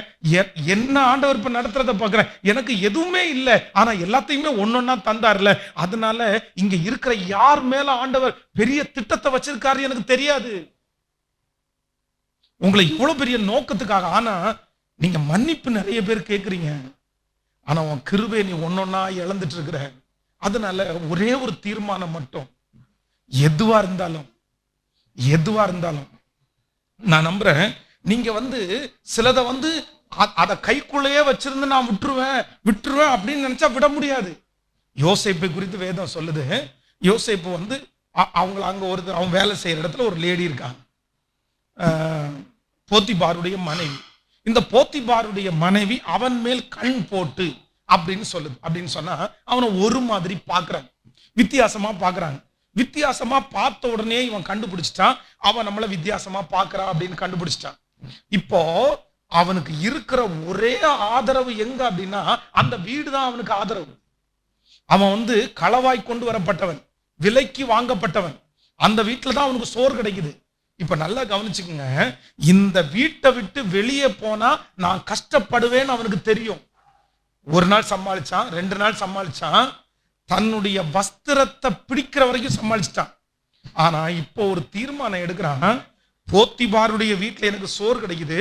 என்ன ஆண்டவர் இப்ப நடத்துறத பாக்குறேன், எனக்கு எதுவுமே இல்லை, ஆனா எல்லாத்தையுமே ஒன்னொன்னா தந்தார்ல. அதனால இங்க இருக்கிற யார் மேல ஆண்டவர் பெரிய திட்டத்தை வச்சிருக்காரு எனக்கு தெரியாது. உங்களை இவ்வளவு பெரிய நோக்கத்துக்காக. ஆனா நீங்க மன்னிப்பு நிறைய பேர் கேட்குறீங்க, ஆனா உன் கிருபையை நீ ஒன்னொன்னா இழந்துட்டு இருக்கிற. அதனால ஒரே ஒரு தீர்மானம் மட்டும், எதுவா இருந்தாலும் எதுவா இருந்தாலும் நான் நம்புறேன் நீங்க சிலதை அதை கைக்குள்ளேயே வச்சிருந்து நான் விட்டுருவேன் அப்படின்னு நினைச்சா விட முடியாது. யோசேப்பை குறித்து வேதம் சொல்லுது. யோசேப்பு அவங்களை அங்க அவன் வேலை செய்யற இடத்துல ஒரு லேடி இருக்காங்க, போத்திபாருடைய மனைவி. இந்த போத்திபாருடைய மனைவி அவன் மேல் கண் போட்டு அப்படின்னு சொல்லுது. அப்படின்னு சொன்னா அவனை ஒரு மாதிரி பாக்குறாங்க, வித்தியாசமா பாக்குறாங்க. வித்தியாசமா பார்த்த உடனே இவன் கண்டுபிடிச்சிட்டான், அவன் நம்மள வித்தியாசமா பாக்குறா அப்படின்னு கண்டுபிடிச்சிட்டான். இப்போ அவனுக்கு இருக்கிற ஒரே ஆதரவு எங்க அப்படின்னா அந்த வீடுதான் அவனுக்கு ஆதரவு. அவன் களவாய் கொண்டு வரப்பட்டவன், விலைக்கு வாங்கப்பட்டவன். அந்த வீட்டுல தான் அவனுக்கு சோறு கிடைக்குது. இப்ப நல்லா கவனிச்சுக்குங்க, இந்த வீட்டை விட்டு வெளியே போனா நான் கஷ்டப்படுவேன்னு அவனுக்கு தெரியும். ஒரு நாள் சமாளிச்சான், 2 நாள் சமாளிச்சான், தன்னுடைய வஸ்திரத்தை பிடிக்கிற வரைக்கும் சமாளிச்சிட்டான். ஆனா இப்போ ஒரு தீர்மானம் எடுக்கிறான், போத்திபாருடைய வீட்டுல எனக்கு சோறு கிடைக்குது,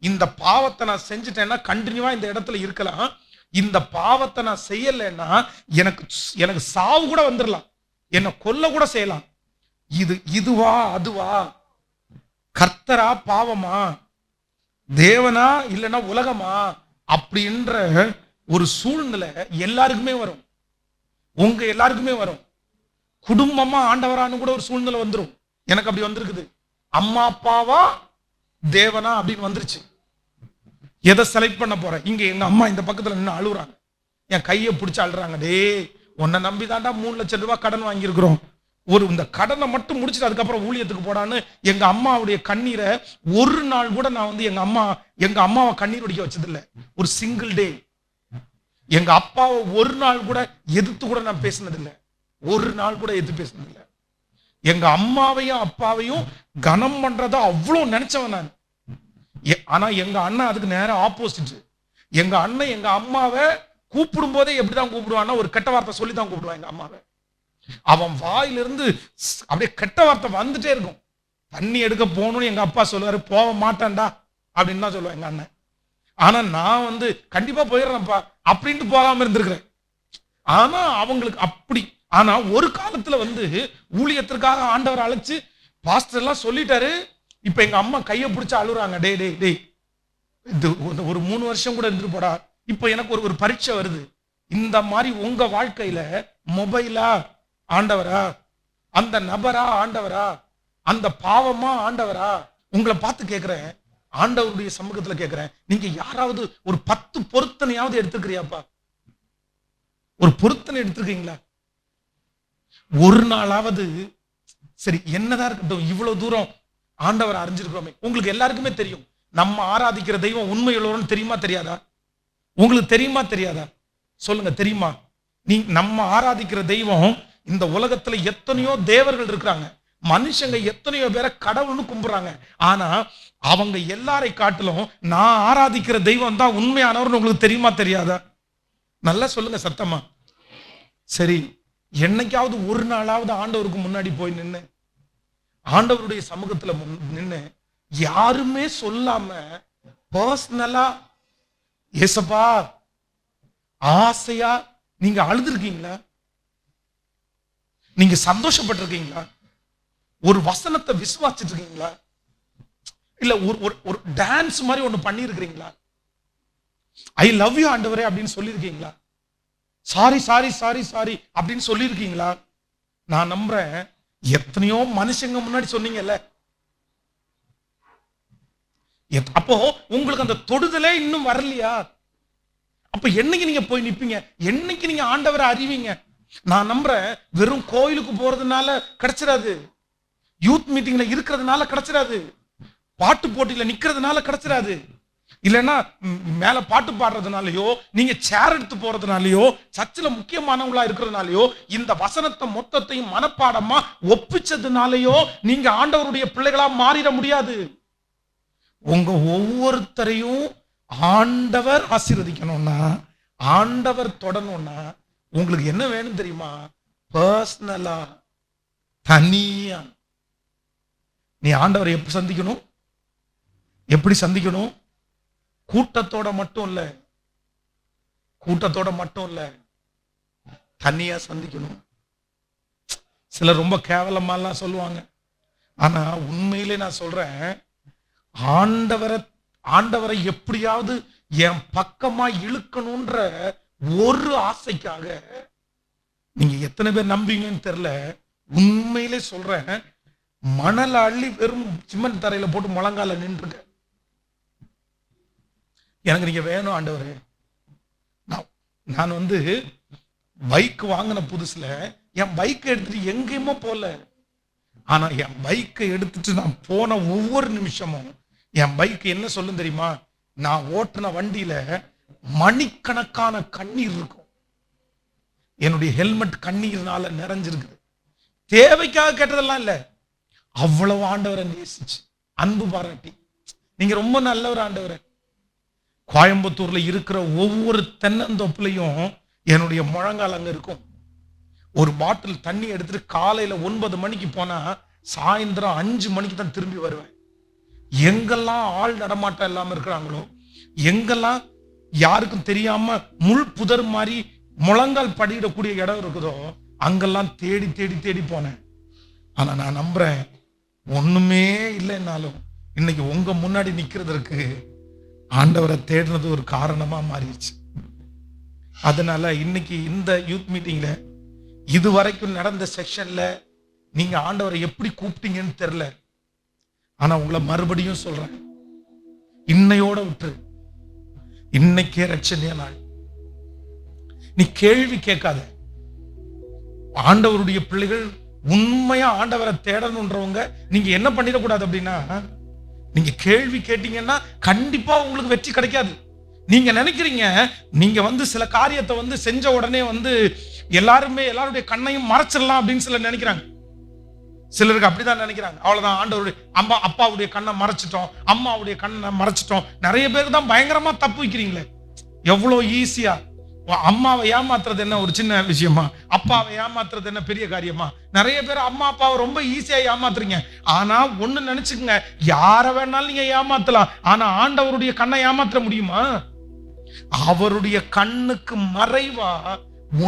இந்த பாவத்தை நான் செஞ்சுட்டேன்னா கண்டினியூவா இந்த இடத்துல இருக்கலாம், இந்த பாவத்தை நான் செய்யலைன்னா எனக்கு சாவு கூட வந்துடலாம், என்னை கொல்ல கூட செய்யலாம். இதுவா அதுவா, கர்த்தரா பாவமா, தேவனா இல்லைன்னா உலகமா அப்படின்ற ஒரு சூழ்நிலை எல்லாருக்குமே வரும். உங்க எல்லாருக்குமே வரும். குடும்பமா ஆண்டவரானு கூட ஒரு சூழ்நிலை வந்துடும். எனக்கு அப்படி வந்திருக்குது. அம்மா அப்பாவா தேவனா அப்படின்னு வந்துருச்சு. எதை செலக்ட் பண்ண போறேன்? இங்க எங்க அம்மா இந்த பக்கத்துல நின்று அழுகுறாங்க, என் கையை பிடிச்சு அழுறாங்க. டேய் உன்னை நம்பிதாண்டா 3 லட்சம் ரூபாய் கடன் வாங்கியிருக்கிறோம், இந்த கடனை மட்டும் முடிச்சுட்டு அதுக்கப்புறம் ஊழியத்துக்கு போடான்னு எங்க அம்மாவுடைய கண்ணீரை ஒரு நாள் கூட நான் எங்க அம்மாவை கண்ணீர் வடிக்க வச்சதில்லை. ஒரு சிங்கிள் டே எங்க அப்பாவை ஒரு நாள் கூட எதிர்த்து கூட நான் பேசினதில்லை. ஒரு நாள் கூட எதிர்த்து பேசுனதில்லை. எங்க அம்மாவையும் அப்பாவையும் கனம் பண்றத அவ்வளவு நினைச்சவன் நான். ஆனா எங்க அண்ணன் அதுக்கு நேரம் ஆப்போசிட். எங்க அண்ணன் எங்க அம்மாவை கூப்பிடும் போதே எப்படிதான் கூப்பிடுவான்னா, ஒரு கெட்ட வார்த்தை சொல்லி தான் கூப்பிடுவான் எங்க அம்மாவை. அவன் வாயிலிருந்து அப்படியே கெட்ட வார்த்தை வந்துட்டே இருக்கும். தண்ணி எடுக்க போகணும்னு எங்க அப்பா சொல்லுவாரு, போக மாட்டான்டா அப்படின்னு தான் சொல்லுவேன் எங்க அண்ணன். ஆனா நான் கண்டிப்பா போயிடுறேன்ப்பா அப்படின்ட்டு போகாம இருந்திருக்கிறேன். ஆனா அவங்களுக்கு அப்படி. ஆனா ஒரு காலத்துல ஊழியத்திற்காக ஆண்டவர் அழைச்சு பாஸ்டர் எல்லாம் சொல்லிட்டாரு. இப்ப எங்க அம்மா கையை பிடிச்சு அழுறாங்க, டே டே டே இது ஒரு 3 வருஷம் கூட இருந்துட்டு போடா, இப்ப எனக்கு ஒரு பரீட்சை வருது. இந்த மாதிரி உங்க வாழ்க்கையில மொபைலா ஆண்டவரா, அந்த நபரா ஆண்டவரா, அந்த பாவமா ஆண்டவரா, உங்களை பார்த்து கேட்கிறேன், ஆண்டவருடைய சமூகத்துல கேட்கிறேன், நீங்க யாராவது ஒரு 10 பொருத்தனையாவது எடுத்துக்கிறியாப்பா? ஒரு பொருத்தனை எடுத்துருக்கீங்களா? ஒரு நாளாவது சரி என்னதான் இருக்கட்டும், இவ்வளவு தூரம் ஆண்டவர் அறிஞ்சிருக்கிறோமே. உங்களுக்கு எல்லாருக்குமே தெரியும் நம்ம ஆராதிக்கிற தெய்வம் உண்மையுள்ளவர்னு. தெரியுமா தெரியாதா? உங்களுக்கு தெரியுமா தெரியாதா? சொல்லுங்க, தெரியுமா? நம்ம ஆராதிக்கிற தெய்வம், இந்த உலகத்துல எத்தனையோ தேவர்கள் இருக்கிறாங்க, மனுஷங்க எத்தனையோ பேரை கடவுள்னு கும்பிடுறாங்க. ஆனா அவங்க எல்லாரை காட்டிலும் நான் ஆராதிக்கிற தெய்வம் தான் உண்மையானவர்னு உங்களுக்கு தெரியுமா தெரியாதா? நல்லா சொல்லுங்க சத்தமா. சரி, என்னைக்காவது ஒரு நாளாவது ஆண்டவருக்கு முன்னாடி போய் நின்று, ஆண்டவருடைய சமூகத்துல நின்று, யாருமே சொல்லாம பர்சனலா ஏசப்பா ஆசையா நீங்க அழுதுருக்கீங்களா? நீங்க சந்தோஷப்பட்டிருக்கீங்களா? ஒரு வசனத்தை விசுவாசிட்டு இருக்கீங்களா? இல்ல ஒரு டான்ஸ் மாதிரி ஒண்ணு பண்ணி இருக்கிறீங்களா? ஐ லவ் யூ ஆண்டவரே அப்படின்னு சொல்லியிருக்கீங்களா? சாரி சாரி சாரி சாரி அப்படின்னு சொல்லியிருக்கீங்களா? நான் நம்புறேன் எத்தனையோ மனுஷங்க முன்னாடி சொன்னீங்கல்ல. அப்போ உங்களுக்கு அந்த தொடுதலே இன்னும் வரலையா? அப்ப என்னைக்கு நீங்க போய் நிப்பீங்க? என்னைக்கு நீங்க ஆண்டவரை அறிவீங்க? நான் நம்புறேன் வெறும் கோயிலுக்கு போறதுனால கிடைச்சிடாது, யூத் மீட்டிங்ல இருக்கிறதுனால கிடைச்சிடாது, பாட்டு போட்டியில நிக்கிறதுனால கிடைச்சிடாது, இல்லைன்னா மேல பாட்டு பாடுறதுனாலயோ, நீங்க சேர் எடுத்து போறதுனாலயோ, சர்ச்சில் முக்கியமானவங்களா இருக்கிறதுனாலயோ, இந்த வசனத்தை மொத்தத்தையும் மனப்பாடமா ஒப்பிச்சதுனாலயோ நீங்க ஆண்டவருடைய பிள்ளைகளா மாறிட முடியாது. உங்க ஒவ்வொருத்தரையும் ஆண்டவர் ஆசீர்வதிக்கணும்னா, ஆண்டவர் தொடணும்னா, உங்களுக்கு என்ன வேணும் தெரியுமா? பர்சனலா, தனியா. நீ ஆண்டவரை எப்படி சந்திக்கணும்? எப்படி சந்திக்கணும்? கூட்டத்தோட மட்டும் இல்ல, கூட்டத்தோட மட்டும் இல்ல, தனியா சந்திக்கணும். சிலர் ரொம்ப கேவலமாலாம் சொல்லுவாங்க. ஆனா உண்மையிலே நான் சொல்றேன், ஆண்டவரை எப்படியாவது என் பக்கமா இழுக்கணும்ன்ற ஒரு ஆசைக்காக நீங்க எத்தனை பேர் நம்பீங்கன்னு தெரியல, உண்மையிலே சொல்றேன், மணல் அள்ளி வெறும் சிமெண்ட் தரையில போட்டு முழங்கால நின்றுங்க, எனக்கு நீங்க வேணும் ஆண்டவரே. நான் பைக் வாங்கின புதுசுல என் பைக்கை எடுத்துட்டு எங்கேயுமோ போல. ஆனா என் பைக்கை எடுத்துட்டு நான் போன ஒவ்வொரு நிமிஷமும் என் பைக் என்ன சொல்லும் தெரியுமா? நான் ஓட்டுன வண்டியில மணிக்கணக்கான கண்ணீர் இருக்கும். என்னுடைய ஹெல்மெட் கண்ணீர்னால நிறைஞ்சிருக்குது. தேவைக்காக கேட்டதெல்லாம் இல்ல, அவ்வளவு ஆண்டவரை நேசிச்சு அன்பு பாராட்டி, நீங்க ரொம்ப நல்லவர் ஆண்டவரை. கோயம்புத்தூர்ல இருக்கிற ஒவ்வொரு தென்னந்தோப்புலையும் என்னுடைய முழங்கால் அங்க இருக்கும். ஒரு பாட்டில் தண்ணி எடுத்துட்டு காலையில 9 மணிக்கு போனா சாயந்தரம் 5 மணிக்கு தான் திரும்பி வருவேன். எங்கெல்லாம் ஆள் நடமாட்டம் இல்லாம இருக்கிறாங்களோ, எங்கெல்லாம் யாருக்கும் தெரியாம முள் புதர் மாதிரி முழங்கால் படியிடக்கூடிய இடம் இருக்குதோ, அங்கெல்லாம் தேடி தேடி தேடி போனேன். ஆனா நான் நம்புறேன், ஒண்ணுமே இல்லைன்னாலும் இன்னைக்கு உங்க முன்னாடி நிக்கிறதுக்கு ஆண்டவரை தேடுறது ஒரு காரணமா மாறிடுச்சு. அதனால இன்னைக்கு இந்த யூத் மீட்டிங்ல இதுவரைக்கும் நடந்த செக்ஷன்ல நீங்க ஆண்டவரை எப்படி கூப்பிட்டீங்கன்னு தெரியல. ஆனா உங்களை மறுபடியும் சொல்றேன், இன்னையோட விட்டுரு. இன்னைக்கே ரட்சணிய நாள். நீ கேள்வி கேட்காத. ஆண்டவருடைய பிள்ளைகள் உண்மையா ஆண்டவரை தேடணுன்றவங்க நீங்க என்ன பண்ணிடக்கூடாது அப்படின்னா, நீங்க கேள்வி கேட்டீங்கன்னா கண்டிப்பா உங்களுக்கு வெற்றி கிடைக்காது. நீங்க நினைக்கிறீங்க, நீங்க சில காரியத்தை செஞ்ச உடனே எல்லாருடைய கண்ணையும் மறைச்சிடலாம் அப்படின்னு சிலர் நினைக்கிறாங்க. சிலருக்கு அப்படிதான் நினைக்கிறாங்க. அவ்வளவுதான், ஆண்டவருடைய அப்பாவுடைய கண்ணை மறைச்சிட்டோம், அம்மாவுடைய கண்ணை மறைச்சிட்டோம். நிறைய பேருக்கு தான் பயங்கரமா தப்பு வைக்கிறீங்களே. எவ்வளவு ஈஸியா அம்மாவை ஏமாத்துறது என்ன ஒரு சின்ன விஷயமா? அப்பாவை ஏமாத்துறது என்ன பெரிய காரியமா? நிறைய பேர் அம்மா அப்பாவை ரொம்ப ஈஸியா ஏமாத்துறீங்க. ஆனா ஒண்ணு நினைச்சுக்கங்க, யார வேணாலும் நீங்க ஏமாத்தலாம். ஆனா ஆண்டவருடைய கண்ணை ஏமாற்ற முடியுமா? அவருடைய கண்ணுக்கு மறைவா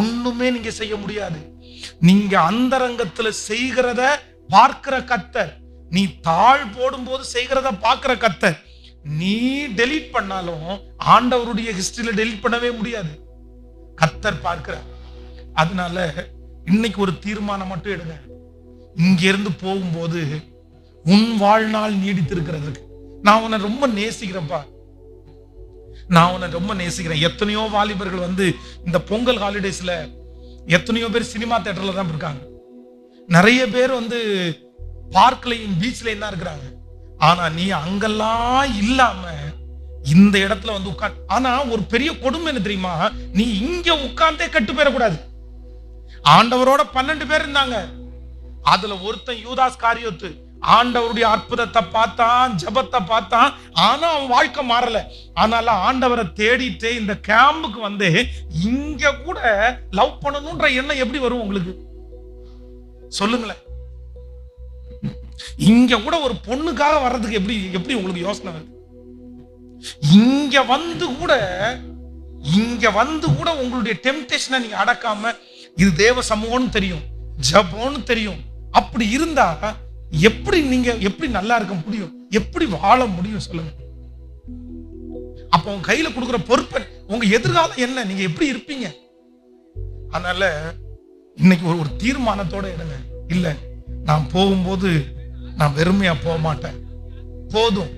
ஒண்ணுமே நீங்க செய்ய முடியாது. நீங்க அந்தரங்கத்துல செய்கிறத பார்க்கிற கர்த்தர், நீ தாழ் போடும் போது செய்கிறத பார்க்கிற கர்த்தர். நீ டெலீட் பண்ணாலும் ஆண்டவருடைய ஹிஸ்டரியில டெலீட் பண்ணவே முடியாது. கர்த்தர் பார்க்கிறார். அதனால இன்னைக்கு ஒரு தீர்மானம் மட்டும் எடுங்க. இங்க இருந்து போகும்போது உன் வாழ்நாள் நீடித்திருக்கிறதுக்கு நான் உன்னை ரொம்ப நேசிக்கிறேன்ப்பா, நான் உன்னை ரொம்ப நேசிக்கிறேன். எத்தனையோ வாலிபர்கள் வந்து இந்த பொங்கல் ஹாலிடேஸ்ல எத்தனையோ பேர் சினிமா தியேட்டர்ல தான் இருக்காங்க. நிறைய பேர் வந்து பார்க்லையும் பீச்லயும் தான் இருக்கிறாங்க. ஆனா நீ அங்கெல்லாம் இல்லாம இந்த இடத்துல வந்து உட்கார். ஆனா ஒரு பெரிய கொடுமை என்ன தெரியுமா? நீ இங்க உட்கார்ந்தே கெட்டு போயிடக்கூடாது. ஆண்டவரோட 12 பேர் இருந்தாங்க. அதுல ஒருத்தன் யூதாஸ் காரியோத்து ஆண்டவருடைய அற்புதத்தை பார்த்தான், ஜபத்தை பார்த்தான். ஆனா அவன் வாழ்க்கை மாறல. ஆனால ஆண்டவரை தேடிட்டு இந்த கேம்புக்கு வந்து இங்க கூட லவ் பண்ணணும்ன்ற எண்ணம் எப்படி வரும் உங்களுக்கு? சொல்லுங்களேன். இங்க கூட ஒரு பொண்ணுக்காக வர்றதுக்கு எப்படி உங்களுக்கு யோசனை வருது? இங்க வந்து கூட உங்களுடைய டெம்ப்டேஷனை நீங்க அடக்காம, இது தேவ சமூகம்னு தெரியும், ஜபம்னு தெரியும். அப்படி இருந்தா எப்படி நல்லா இருக்க முடியும்? எப்படி வாழ முடியும் சொல்லுங்க? அப்ப உங்க கையில கொடுக்கிற பொறுப்பை, உங்க எதிர்காலம் என்ன? நீங்க எப்படி இருப்பீங்க? அதனால இன்னைக்கு ஒரு தீர்மானத்தோட எடுங்க. இல்ல, நான் போகும்போது நான் வெறுமையா போக மாட்டேன். போதும்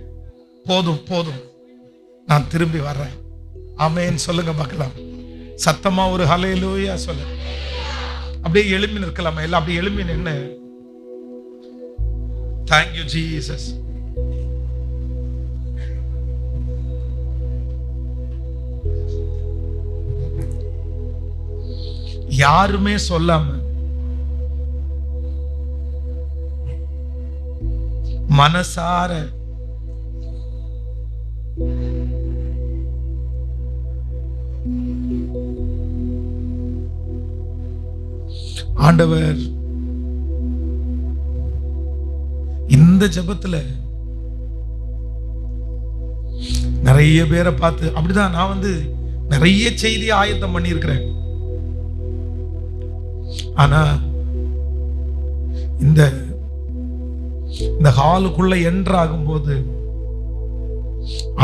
போதும் போதும், நான் திரும்பி வர்றேன். ஆமென் சொல்லுங்க பார்க்கலாம். சத்தமா ஒரு ஹல்லேலூயா சொல்லுங்க. அப்படியே எழும்பி நிற்கலாமா? எல்லாம் அப்படியே எழும்பி நின்னு Thank you Jesus. யாருமே சொல்லாம மனசார ஆண்டவர் இந்த ஜெபத்துல நிறைய பேரை பார்த்து அப்படிதான் நான் வந்து நிறைய செய்தி ஆயத்தம் பண்ணி இருக்கிறேன். ஆனா இந்த ஹாலுக்குள்ள என்டர் ஆகும்போது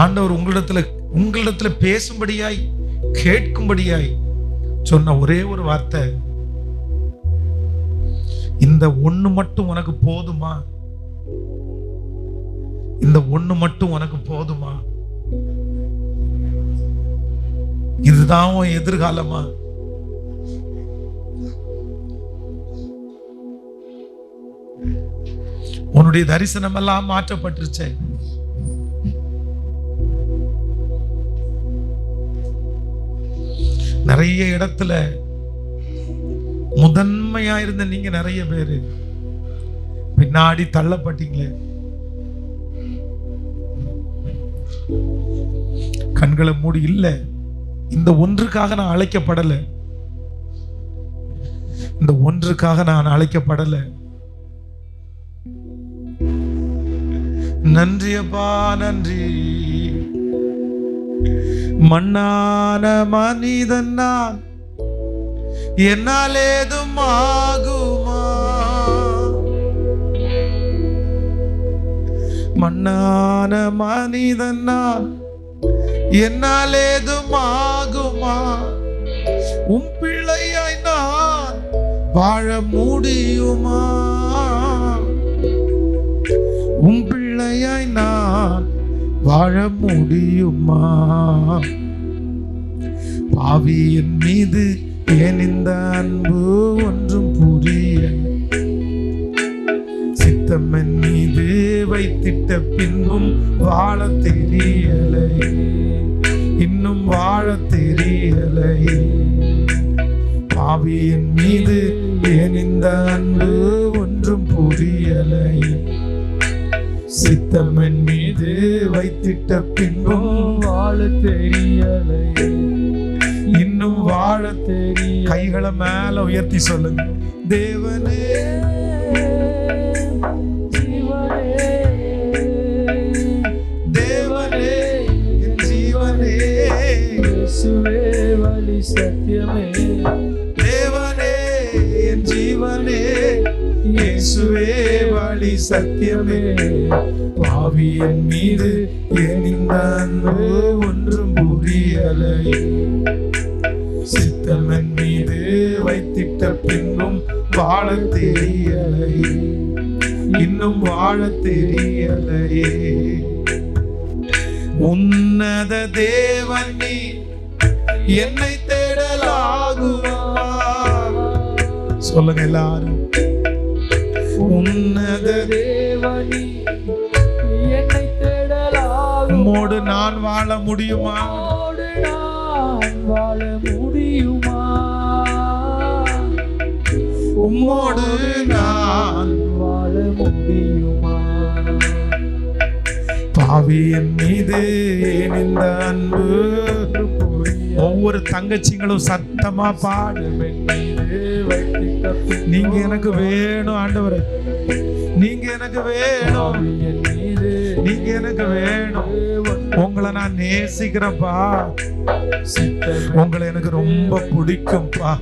ஆண்டவர் உங்களிடத்துல பேசும்படியாய் கேட்கும்படியாய் சொன்ன ஒரே ஒரு வார்த்தை, இந்த ஒண்ணு மட்டும் உனக்கு போதுமா? இந்த ஒண்ணு மட்டும் உனக்கு போதுமா? இதுதான் உன் எதிர்காலமா? உன்னுடைய தரிசனம் எல்லாம் மாற்றப்பட்டுருச்சு. நிறைய இடத்துல முதன்மையா இருந்த நீங்க நிறைய பேரு பின்னாடி தள்ளப்பட்டீங்களே. கண்களை மூடி, இல்ல இந்த ஒன்றுக்காக நான் அழைக்கப்படல, இந்த ஒன்றுக்காக நான் அழைக்கப்படல. நன்றி அப்பா, நன்றி. மண்ணான மனிதன் நான், என்னால் ஏதும் ஆகுமா? மண்ணான மனிதன் நான், என்னால் ஏதும் ஆகுமா? உம் பிள்ளையாய் நான் வாழ முடியுமா? உம் பிள்ளையாய் நான் வாழ முடியுமா? பாவியின் மீது ஏன் இந்த அன்பு ஒன்றும் புரிய, சித்தம் என் மீது வைத்திட்ட பின்பும் வாழ தெரியலை, இன்னும் வாழ தெரியலை. பாவியின் மீது ஏன் இந்த அன்பு ஒன்றும் புரியலையே, சித்தமன் மீது வைத்திட்ட பின்பும் வாழ தெரியலையே, இன்னும் வாழ தெரிய கைகளை மேல உயர்த்தி சொல்லுங்க. தேவனே ஜீவனே, தேவனே என் ஜீவனே, இயேசுவே வழி சத்தியமே, தேவனே என் ஜீவனே, இயேசுவே வழி சத்தியமே, பாவியின் மீது ஏன் இந்த அன்பு ஒன்றும் புரியலையே, சித்தமன் மீது வைத்திட்ட பின்பும் வாழ தெரியலையே, இன்னும் வாழ தெரியலையே. உன்னத தேவன் நீ என்னை தேடலாகுமா, சொல்லுங்க எல்லாரும். உன்னத தேவனி என்னை தேடலாம், உம்மோடு நான் வாழ முடியுமா, உம்மோடு நான் வாழ முடியுமா, உம்மோடு நான் வாழ முடியுமா, பாவியின் மீது ஏன் இந்த அன்பு. ஒவ்வொரு தங்கச்சிங்களும் சத்தமா பாடு. நீங்க எனக்கு வேணும் ஆண்டவரே, நீங்க எனக்கு வேணும், நீங்க எனக்கு வேணும். உங்களை நான் நேசிக்கிறேன்ப்பா, உங்களை எனக்கு ரொம்ப பிடிக்கும்பா.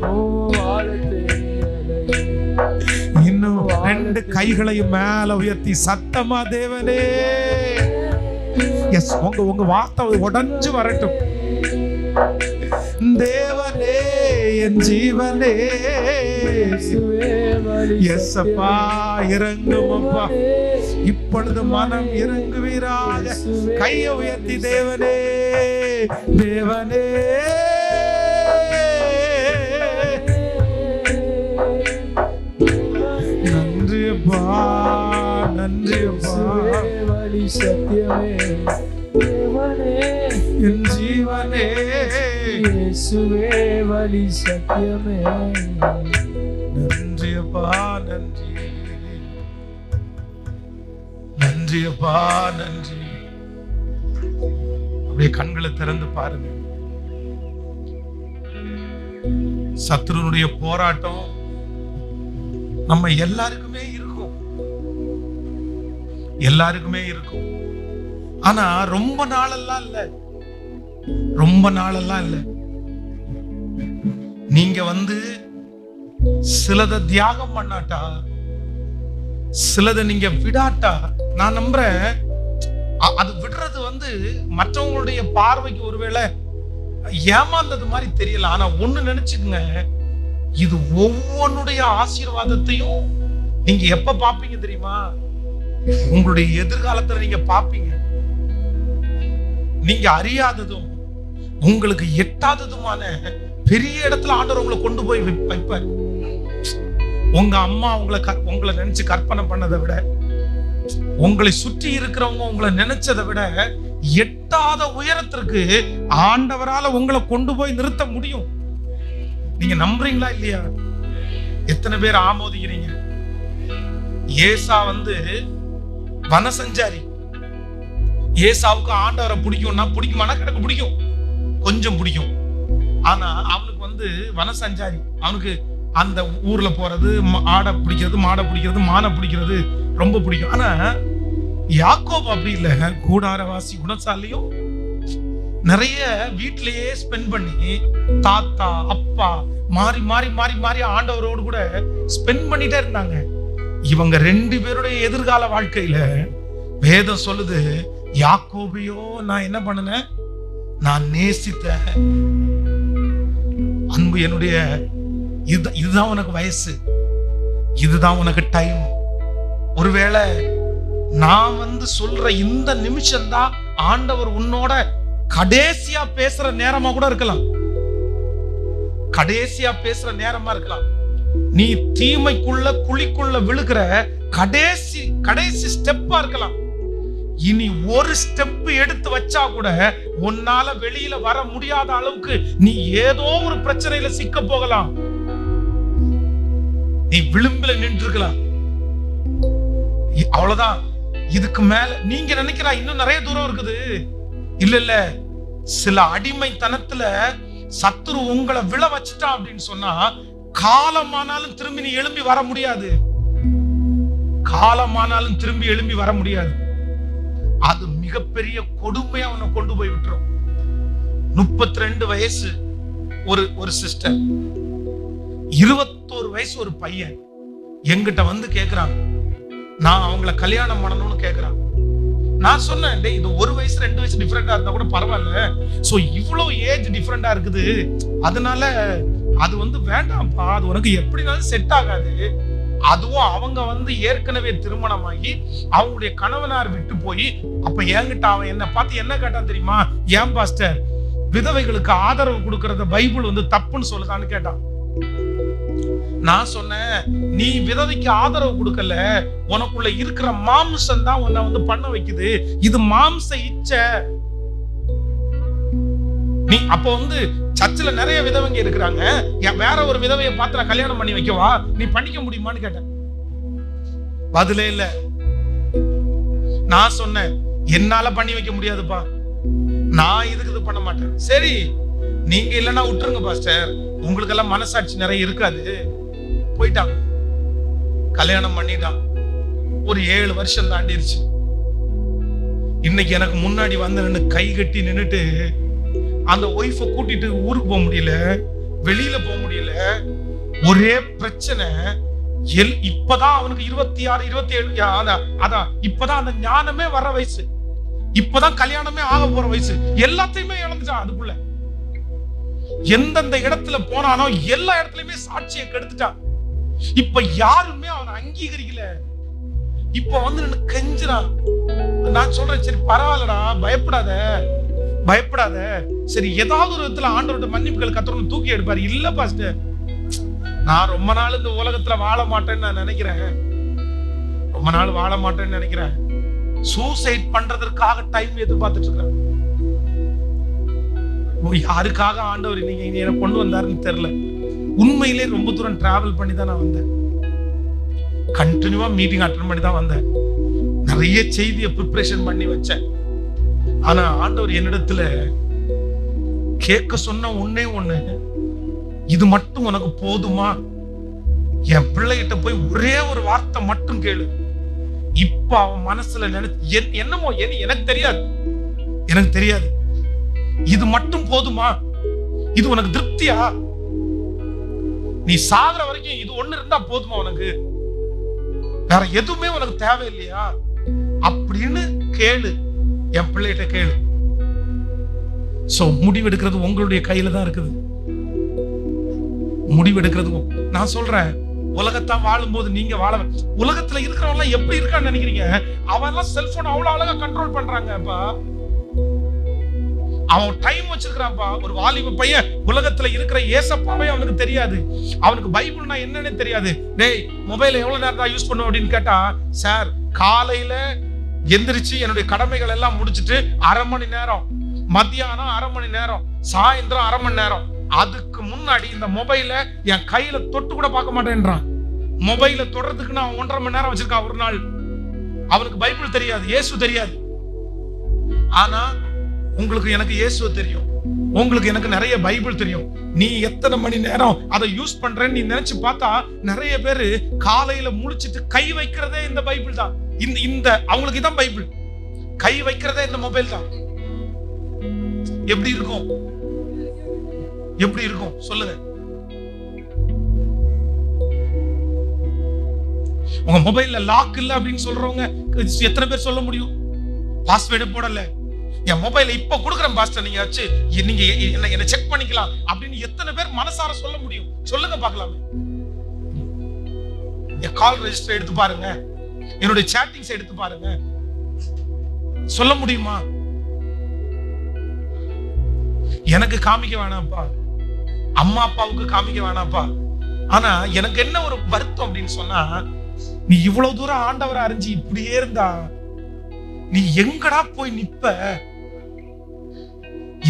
இன்னும் ரெண்டு கைகளையும் மேல உயர்த்தி சத்தமா தேவனே, எஸ், உங்க வார்த்தை உடைஞ்சு வரட்டும். தேவனே என் ஜீவனே, எஸ் அப்பா இறங்கும் அப்பா, இப்பொழுது மனம் இறங்குவீராக. கையை உயர்த்தி தேவனே, தேவனே நன்றி அப்பா, நன்றி அப்பா, வழி சத்தியமே, தேவனே என் ஜீவனே, இயேசுவே வழி சத்தியமே, நன்றி அப்பா, நன்றி, நன்றி அப்பா, நன்றி. அப்படியே கண்களை திறந்து பாருங்க. சத்ருனுடைய போராட்டம் நம்ம எல்லாருக்குமே இருக்கும், எல்லாருக்குமே இருக்கும். ஆனா ரொம்ப நாளெல்லாம் இல்ல, ரொம்ப நாளெல்லாம் இல்ல. நீங்க சிலதை தியாகம் பண்ணாட்டா, சிலதை நீங்க விடாட்டா, நான் நம்புறேன் அது விடுறது மற்றவங்களுடைய பார்வைக்கு ஒருவேளை ஏமாந்தது மாதிரி தெரியல. ஆனா ஒண்ணு நினைச்சுக்குங்க, இது ஒவ்வொன்னுடைய ஆசீர்வாதத்தையும் நீங்க எப்ப பாப்பீங்க தெரியுமா? உங்களுடைய எதிர்காலத்துல நீங்க பாப்பீங்க. நீங்க அறியாததும் உங்களுக்கு எட்டாததுமான பெரிய இடத்துல ஆண்டவர் உங்களை கொண்டு போய் வைப்பார். உங்க அம்மா உங்களை நினைச்சு கற்பனை பண்ணதை விட, உங்களை சுற்றி இருக்கிறவங்க உங்களை நினைச்சதை விட எட்டாத உயரத்திற்கு ஆண்டவரால உங்களை கொண்டு போய் நிறுத்த முடியும். நீங்க நம்புறீங்களா இல்லையா? எத்தனை பேர் ஆமோதிக்கிறீங்க? ஏசா வனசஞ்சாரி. ஏசாவுக்கு ஆண்டவரை பிடிக்கும்னா பிடிக்குமானா கிடக்கு பிடிக்கும், கொஞ்சம் பிடிக்கும். ஆனா அவனுக்கு வனசஞ்சாரி, அவனுக்கு அந்த ஊர்ல போறது, ஆடை பிடிக்கிறது, மாடை பிடிக்கிறது, மானை பிடிக்கிறது ரொம்ப பிடிக்கும். ஆனா யாக்கோப் அப்படி இல்ல, கூடாரவாசி குணசாலியும் நிறைய வீட்டிலேயே ஸ்பெண்ட் பண்ணி தாத்தா அப்பா மாறி மாறி மாறி மாறி ஆண்டவரோடு கூட ஸ்பெண்ட் பண்ணிட்டே இருந்தாங்க. இவங்க ரெண்டு பேருடைய எதிர்கால வாழ்க்கையில வேதம் சொல்லுது, யாக்கோபையோ நான் என்ன பண்ணுனேன், நான் நேசித்த அன்பு என்னுடைய இதுதான் உனக்கு வயசு, இதுதான் உனக்கு டைம். ஒருவேளை நான் சொல்ற இந்த நிமிஷம் தான் ஆண்டவர் உன்னோட கடைசியா பேசுற நேரமா கூட இருக்கலாம், கடைசியா பேசுற நேரமா இருக்கலாம். நீ தீமைக்குள்ள குழிக்குள்ள விழுகிற கடைசி கடைசி ஸ்டெப்பா இருக்கலாம். இனி ஒரு ஸ்டெப் எடுத்து வச்சா கூட உன்னால வெளியில வர முடியாத அளவுக்கு நீ ஏதோ ஒரு பிரச்சனையில சிக்க போகலாம். நீ விளிம்புல நின்று இருக்கலாம். அவ்வளவுதான். இதுக்கு மேல நீங்க நினைக்கிறா இன்னும் நிறைய தூரம் இருக்குது. இல்ல, சில அடிமைத்தனத்துல சத்துரு உங்களை விழ வச்சுட்டான் அப்படின்னு சொன்னா காலமானாலும் திரும்பி நீ எழும்பி வர முடியாது. காலமானாலும் திரும்பி எழும்பி வர முடியாது. அது மிகப்பெரிய கொடுமையா அவனை கொண்டு போய் விட்டுரும். 32 வயசு ஒரு சிஸ்டர், 21 வயசு ஒரு பையன் என்கிட்ட வந்து கேக்குறான், நான் அவங்கள கல்யாணம் பண்ணணும்னு கேக்குறான். நான் சொன்னேன், டேய் இது 1 வயசு 2 வயசு டிஃபரெண்டா இருந்தா கூட பரவாயில்ல, சோ இவ்வளவு ஏஜ் டிஃபரெண்டா இருக்குது, அதனால அது வந்து வேண்டாம்ப்பா, அது உனக்கு எப்படினாலும் செட் ஆகாது. அதுவும் அவங்க வந்து ஏற்கனவே திருமணமாகி அவங்களுடைய கணவனார் விட்டு போய், அப்ப என்கிட்ட அவன் என்ன பார்த்து என்ன கேட்டான் தெரியுமா? ஏன் பாஸ்டர் விதவைகளுக்கு ஆதரவு கொடுக்கறத பைபிள் வந்து தப்புன்னு சொல்லுதான்னு கேட்டான். நான் சொன்னேன், நீ விதவைக்கு ஆதரவு கொடுக்கல, உனக்குள்ள இருக்கிற மாம்சம் தான் உன்னை வந்து பண்ண வைக்குது. இது மாம்ச இச்சை. நீ அப்ப வந்து சர்ச்சில் நிறைய விதவைங்க இருக்கிறாங்க, வேற ஒரு விதவையை பார்த்து நான் கல்யாணம் பண்ணி வைக்கவா, நீ பண்ணிக்க முடியுமான்னு கேட்டேன். பதிலே இல்ல. நான் சொன்னேன், என்னால பண்ணி வைக்க முடியாதுப்பா, நான் இதுக்கு இது பண்ண மாட்டேன். சரி நீங்க இல்லைன்னா விட்டுருங்க பாஸ்டர், உங்களுக்கு எல்லாம் மனசாட்சி நிறைய இருக்காது. போயிட்டான், கல்யாணம் பண்ணிட்டான். ஒரு 7 வருஷம் தாண்டிருச்சு. இன்னைக்கு எனக்கு முன்னாடி வந்து நின்று கை கட்டி நின்னுட்டு அந்த ஒய்ஃபை கூட்டிட்டு ஊருக்கு போக முடியல, வெளியில போக முடியல, ஒரே பிரச்சனை. இப்பதான் அவனுக்கு 26 27, அதான் இப்பதான் அந்த ஞானமே வர வயசு, இப்பதான் கல்யாணமே ஆக போற வயசு. எல்லாத்தையுமே இழந்துட்டான். அதுக்குள்ள எந்தெந்த இடத்துல போனானோ எல்லா இடத்துலயுமே சாட்சியை கெடுத்துட்டான். இப்ப யாருமே அவனை அங்கீகரிக்கல. இப்ப வந்து எனக்கு கெஞ்சுறான். நான் சொல்றேன், சரி பரவாயில்லடா, பயப்படாத பயப்படாத, சரி ஏதாவது ஒரு விதத்துல ஆண்டவரோட மன்னிப்புகள் கத்தரணும் தூக்கி எடுப்பாரு. இல்ல பாஸ்டர், நான் ரொம்ப நாள் இந்த உலகத்துல வாழ மாட்டேன்னு நான் நினைக்கிறேன், ரொம்ப நாள் வாழ மாட்டேன்னு நினைக்கிறேன். சூசைட் பண்றதற்காக டைம் எதிர்பார்த்துட்டு இருக்கிறேன். யாருக்காக ஆண்டவர் நீங்க என்ன கொண்டு வந்தாருன்னு தெரியல. உண்மையிலே ரொம்ப தூரம் டிராவல் பண்ணி தான் நான் வந்தேன். கண்டினியூவா மீட்டிங் அட்டெண்ட் பண்ணி தான் வந்தேன். நிறைய செய்தியை ப்ரிப்பரேஷன் பண்ணி வச்சேன். ஆனா ஆண்டவர் என்னிடத்துல கேட்க சொன்ன ஒண்ணே ஒண்ணு, இது மட்டும் உனக்கு போதுமா? என் பிள்ளைகிட்ட போய் ஒரே ஒரு வார்த்தை மட்டும் கேளு. இப்ப அவன் மனசுல என்னமோ எனக்கு தெரியாது, எனக்கு தெரியாது. இது மட்டும் போதுமா? இது உனக்கு திருப்தியா? நீ சாகுற வரைக்கும் இது ஒண்ணு இருந்தா போதுமா உனக்கு? வேற எதுவுமே உனக்கு தேவையில்லையா அப்படின்னு கேளு. என் பிள்ளைகிட்ட கேளு. சோ முடிவெடுக்கிறது உங்களுடைய கையில தான் இருக்குது. முடிவெடுக்கிறது நான் சொல்றேன், உலகத்தான் வாழும்போது நீங்க வாழ, உலகத்துல இருக்கிறவங்க எல்லாம் எப்படி இருக்கான்னு நினைக்கிறீங்க? அவன் எல்லாம் செல்போன் அவ்வளவு அழகா கண்ட்ரோல் பண்றாங்கப்பா. அவன் டைம் வச்சிருக்கான்ப்பா. ஒரு வாலிப பையன் உலகத்துல இருக்கிற ஏசப்பாவே அவனுக்கு தெரியாது, அவனுக்கு பைபிள்னா என்னன்னு தெரியாது. டேய் மொபைல் எவ்வளவு நேரம் தான் யூஸ் பண்ணுவோம் அப்படின்னு கேட்டா, சார் காலையில எந்திரிச்சு என்னுடைய கடமைகள் எல்லாம் முடிச்சுட்டு 1/2 மணி நேரம், மத்தியானம் 1/2 மணி நேரம், சாயந்தரம் 1/2 மணி நேரம், அதுக்கு முன்னாடி இந்த மொபைல என் கையில தொட்டு கூட பார்க்க மாட்டேன்றான். மொபைல தொடறதுக்கு நான் 1.5 மணி நேரம் வச்சிருக்கான் ஒரு நாள். அவனுக்கு பைபிள் தெரியாது, இயேசு தெரியாது. ஆனா உங்களுக்கு எனக்கு இயேசு தெரியும், உங்களுக்கு எனக்கு நிறைய பைபிள் தெரியும். நீ எத்தனை மணி நேரம் அதை யூஸ் பண்றேன்னு நீ நினைச்சு பார்த்தா, நிறைய பேரு காலையில முழிச்சிட்டு கை வைக்கிறதே இந்த பைபிள் தான். இந்த அவங்களுக்கு இதான் பைபிள், கை வைக்கிறதே இந்த மொபைல் தான். எப்படி இருக்கும்? எப்படி இருக்கும் சொல்லுங்க? உங்க மொபைல்ல லாக் இல்ல அப்படின்னு சொல்றவங்க எத்தனை பேர் சொல்ல முடியும்? பாஸ்வேர்டு போடல, என் மொபைல இப்ப கொடுக்குறேன் பாஸ்டர், நீங்க வச்சு நீங்க என்ன செக் பண்ணிக்கலாம் அப்படின்னு எத்தனை பேர் மனசார சொல்ல முடியும்? சொல்லுங்க பார்க்கலாமே. என் கால் ரெஜிஸ்டர் எடுத்து பாருங்க, என்னுடைய சாட்டிங்ஸ் எடுத்து பாருங்க, சொல்ல முடியுமா? எனக்கு காமிக்க வேணாம்ப்பா, அம்மா அப்பாவுக்கு காமிக்க வேணாம்ப்பா. ஆனா எனக்கு என்ன ஒரு வருத்தம் அப்படின்னு சொன்னா, நீ இவ்வளவு தூரம் ஆண்டவரை அறிஞ்சு இப்படியே இருந்தா நீ எங்கடா போய் நிப்ப?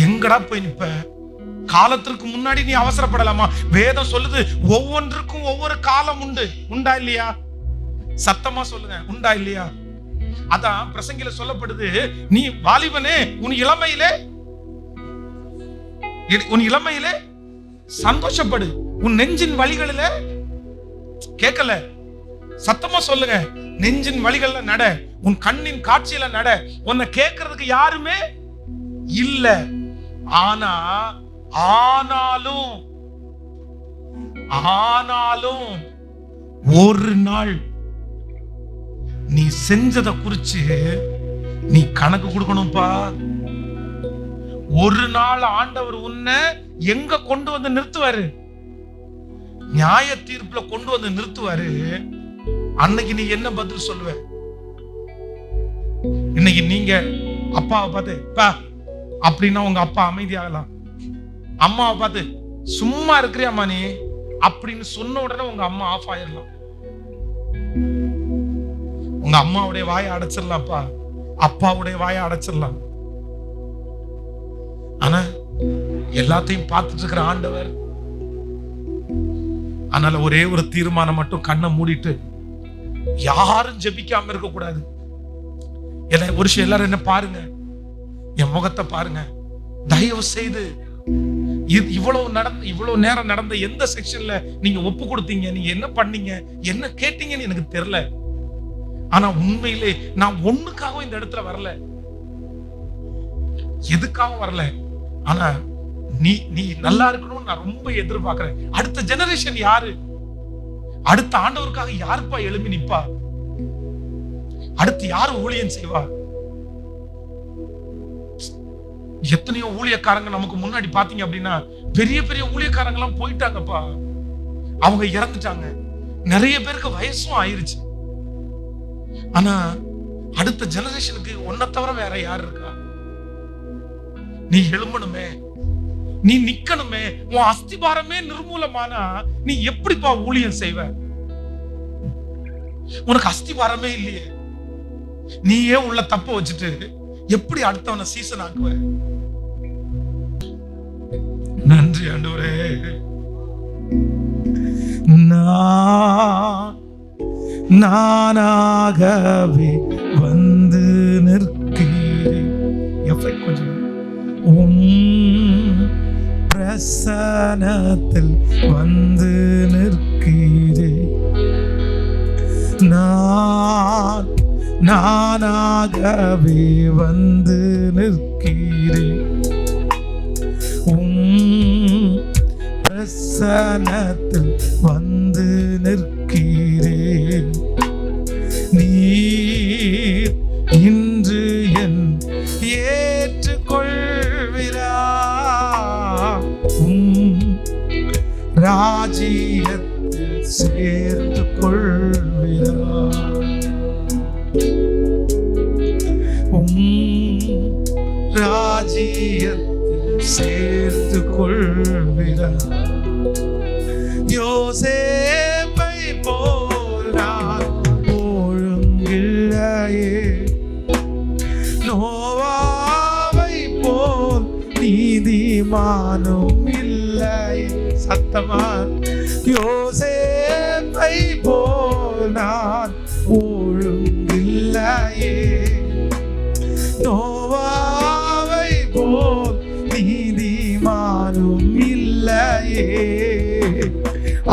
எங்கடா போய் நிப்ப? காலத்திற்கு முன்னாடி நீ அவசரப்படலாமா? வேதம் சொல்லுது ஒவ்வொன்றுக்கும் ஒவ்வொரு காலம் உண்டு. உண்டா இல்லையா? சத்தமா சொல்லுங்க, உண்டா இல்லையா? அதான் பிரசங்கில சொல்லப்படுது, நீ வாலிபனே உன் இளமையிலே சந்தோஷப்படு, உன் நெஞ்சின் வழிகளில கேட்கல, சத்தமா சொல்லுங்க, நெஞ்சின் வழிகள்ல நட, உன் கண்ணின் காட்சியில நட. உன்னை கேட்கறதுக்கு யாருமே இல்ல. ஆனாலும் ஒரு நாள் நீ செஞ்சதை குறிச்சு நீ கணக்கு கொடுக்கணும்பா. ஒரு நாள் ஆண்டவர் உன்னை எங்க கொண்டு வந்து நிறுத்துவாரு? நியாய தீர்ப்புல கொண்டு வந்து நிறுத்துவாரு. அன்னைக்கு நீ என்ன பதில் சொல்லுவ? இன்னைக்கு நீங்க அப்பாவை பார்த்து பா அப்படின்னா உங்க அப்பா அமைதியாகலாம். அம்மாவை பார்த்து சும்மா இருக்கிறியாமா நீ அப்படின்னு சொன்ன உடனே உங்க அம்மா ஆஃப் ஆயிடலாம். உங்க அம்மாவுடைய வாயை அடைச்சிடலாம்ப்பா, அப்பாவுடைய வாயை அடைச்சிடலாம். ஆனா எல்லாத்தையும் பார்த்துட்டு இருக்கிற ஆண்டவர். அதனால ஒரே ஒரு தீர்மானம் மட்டும், கண்ணை மூடிட்டு யாரும் ஜெபிக்காம இருக்க கூடாது. ஒரு விஷயம், எல்லாரும் என்ன பாருங்க, என் முகத்தை பாருங்க. தயவு செய்து இவ்வளவு நேரம் நடந்த எந்த செக்ஷன்ல நீங்க ஒப்பு கொடுத்தீங்க, நீங்க என்ன பண்ணீங்க, என்ன கேட்டீங்கன்னு எனக்கு தெரியல. ஆனா உண்மையிலே நான் ஒண்ணுக்காகவும் இந்த இடத்துல வரல, எதுக்காகவும் வரல. ஆனா நீ நல்லா இருக்கணும்னு நான் ரொம்ப எதிர்பார்க்கிறேன். அடுத்த ஜெனரேஷன் யாரு? அடுத்த ஆண்டவருக்காக யாருப்பா எழுப்பி நிப்பா? அடுத்து யாரு ஊழியம் செய்வா? எத்தனையோ ஊழியக்காரங்க நமக்கு முன்னாடி பாத்தீங்க அப்படின்னா, பெரிய பெரிய ஊழியக்காரங்க எல்லாம் போயிட்டாங்கப்பா, அவங்க இறந்துட்டாங்க. நிறைய பேருக்கு வயசும் ஆயிருச்சு. ஆனா அடுத்த ஜெனரேஷனுக்கு உன்னை தவிர வேற யாரு இருக்கா? நீ எழும்பணுமே, நீ நிக்கணுமே. உன் அஸ்திபாரமே நிர்மூலமானா நீ எப்படிப்பா ஊழியம் செய்வ? உனக்கு அஸ்திபாரமே இல்லையே. நீயே உள்ள தப்ப வச்சுட்டு எப்படி அடுத்தவனை சீசன் ஆக்குவ? நன்றி ஆண்டவரே. நானாகவே வந்து நிற்கிறேன். கொஞ்சம் பிரசனத்தில் வந்து நிற்கிறேன். நானாகவே வந்து நிற்கிறேன். பிரசனத்தில் வந்து நிற்கிறேன். நீர் இன்று என் ஏற்றுக்கொள்வீரா? ராஜ்யத்தில் சேர்த்து கொள்வீரா? ராஜ்யத்தில் சேர்த்து கொள்வீரா? யோசேப்பை போல் நான் ஒழுங்கில்லையே, நோவாவை போல் நீதிமானும் இல்லை. சத்தமா, யோசேப்பை போல் நான் ஒழுங்கில்லையே, நோவாவை போல் நீதிமானும் இல்லையே,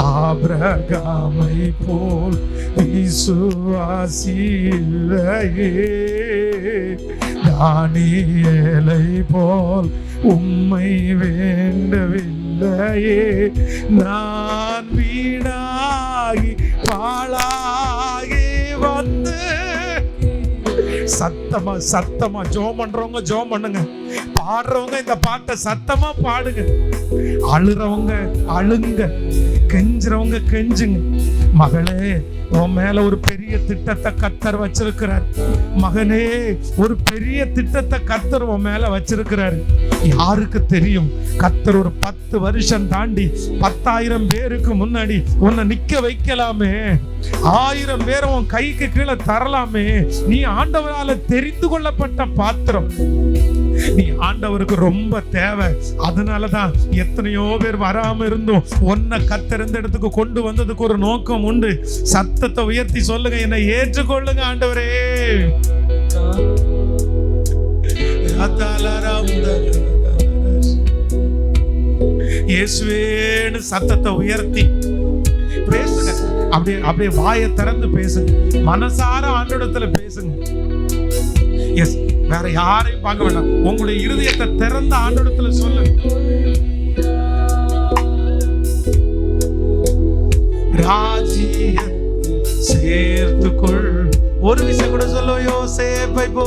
ஆபிரகாமை போல் விசுவாசி இல்லையே, தானியேலை போல் உம்மை வேண்டவில்லையே, நான் வீணாகி பாழாகி வந்து. சத்தமா ஜெபம் பண்றவங்க ஜெபம் பண்ணுங்க, பாடுறவங்க இந்த பாட்டை சத்தமா பாடுங்க, அழுறவங்க அழுங்க, கெஞ்சுறவங்க கெஞ்சுங்க. மகளே, உன் மேல ஒரு பெரிய திட்டத்தை கர்த்தர் வச்சிருக்கிறார். மகனே, ஒரு பெரிய திட்டத்தை கர்த்தர் உன் மேல வச்சிருக்கிறாரு. யாருக்கு தெரியும்? கர்த்தர் ஒரு 10 வருஷம் தாண்டி 10,000 பேருக்கு முன்னாடி உன்னை நிக்க வைக்கலாமே, 1000 பேரை உன் கைக்கு கீழே தரலாமே. நீ ஆண்டவரால தெரிந்து கொள்ளப்பட்ட பாத்திரம். நீ ஆண்டவருக்கு ரொம்ப தேவை. அதனாலதான் எத்தனையோ பேர் வராம இருந்தோம். ஒன்ன கத்தறிந்த இடத்துக்கு கொண்டு வந்ததுக்கு ஒரு நோக்கம் உண்டு. சத்தத்தை உயர்த்தி சொல்லுங்க, என்னை ஏற்றுக்கொள்ளுங்க ஆண்டவரே. இயேசுவேன்னு சத்தத்தை உயர்த்தி பேசுங்க. அப்படியே அப்படியே வாயை திறந்து பேசுங்க. மனசார ஆண்டவரிடத்துல பேசுங்க. எஸ், வேற யாரையும் பார்க்க வேண்டாம். உங்களுடைய இருதயத்தை திறந்த ஆண்டவரிடத்துல சொல்லுங்க. ராஜ்யத்தை சேர்த்துக்கொள். ஒரு விஷயம் கூட சொல்லுவோம், யோசேப்பை போ,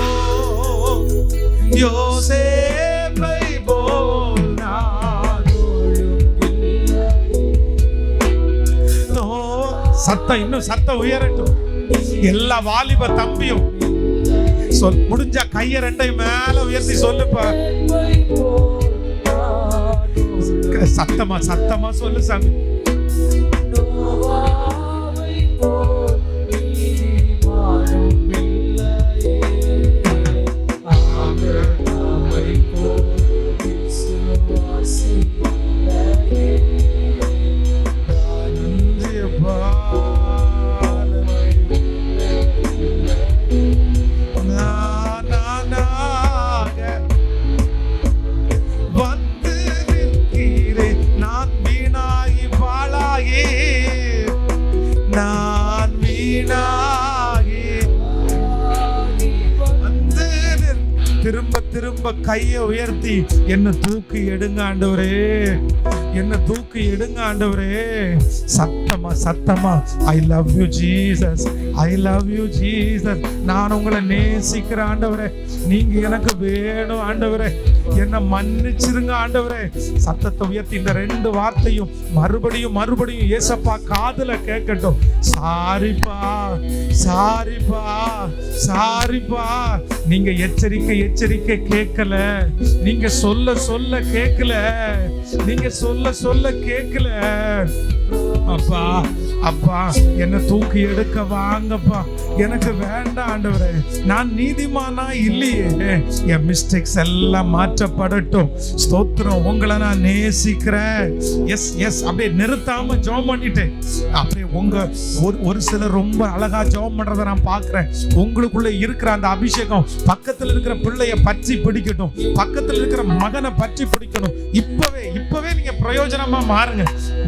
யோசேப்பை போல் சத்தம் இன்னும் சத்தம் உயரட்டும். எல்லா வாலிப தம்பியும் சொல், முடிஞ்சா கைய ரெண்டையும் மேல உயர்த்தி சொல்லுப்பா. சத்தமா சத்தமா சொல்லு சாமி. திரும்ப திரும்ப கையை உயர்த்தி என்ன தூக்கி எடுங்க ஆண்டவரே, என்ன தூக்கி எடுங்க ஆண்டவரே. சத்தமா சத்தமா, I love you Jesus, I love you Jesus. நான் உங்களை நேசிக்கிறேன் ஆண்டவரே, நீங்க எனக்கு வேணும் ஆண்டவரே, என்ன மன்னிச்சிருங்க ஆண்டவரே. சத்தத்தை உயர்த்தி இந்த ரெண்டு வார்த்தையும் மறுபடியும் மறுபடியும் ஏசப்பா காதுல கேட்கட்டும். சாரிப்பா சாரிப்பா சாரிப்பா. நீங்க எச்சரிக்கை எச்சரிக்கை கேட்கல, நீங்க சொல்ல சொல்ல கேட்கல, நீங்க சொல்ல சொல்ல கேட்கல. அப்பா அப்பா, என்ன தூக்கி எடுக்க வாங்கப்பா. எனக்கு வேண்டாம் ஆண்டவரே, நான் நீதிமானா இல்லையே. என் மிஸ்டேக்ஸ் எல்லாம் மாற்றப்படட்டும். ஸ்தோத்திரம், உங்களை நான் நேசிக்கிறேன். Yes yes. அப்படியே நிறுத்தாம ஜெபம் பண்ணிட்டேன். அப்படியே உங்க ஒரு சிலர் ரொம்ப அழகா ஜெபம் பண்றதை நான் பார்க்கிறேன். உங்களுக்குள்ள இருக்கிற அந்த அபிஷேகம் பக்கத்துல இருக்கிற பிள்ளைய பற்றி பிடிக்கட்டும், பக்கத்துல இருக்கிற மகனை பற்றி பிடிக்கணும். இப்பவே நீங்க பிரயோஜனமா மாறுங்க.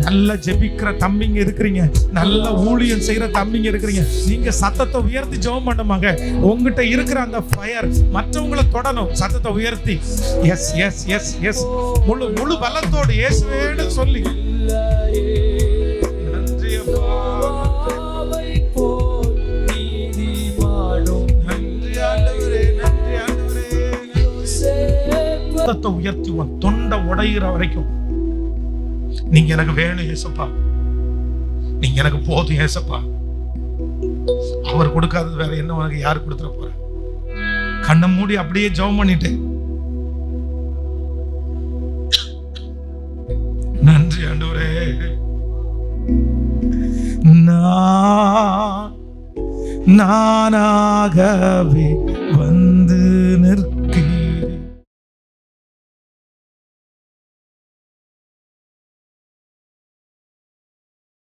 நல்ல ஜெபிக்கிற தம்பிங்க இருக்கிறீங்க, நல்ல ஊழியம் செய்யற தம்பிங்க இருக்கிறீங்க. நீங்க சத்தத்தை உயர்த்தி ஜெபம் பண்ணுமாங்க. உங்ககிட்ட இருக்கிற அந்த ஃபயர் மற்றவங்களை தொடணும். சத்தத்தை உயர்த்தி எஸ் எஸ் எஸ் எஸ், முழு முழு பலத்தோடு இயேசுவேன்னு சொல்லி. நன்றி அப்பா, நன்றி ஆண்டவரே, நன்றி ஆண்டவரே. சத்தத்தை உயர்த்தி உன் தொண்டை உடையிற வரைக்கும் நீங்க எனக்கு வேணும் ஏசப்பா, நீங்க எனக்கு போதும் ஏசப்பா. அவர் கொடுக்காதது வேற என்ன உனக்கு யாரு கொடுத்துட போற? கண்ணை மூடி அப்படியே ஜெபம் பண்ணிட்டு நன்றி ஆண்டவரே. நானாகவே வந்து நிற்க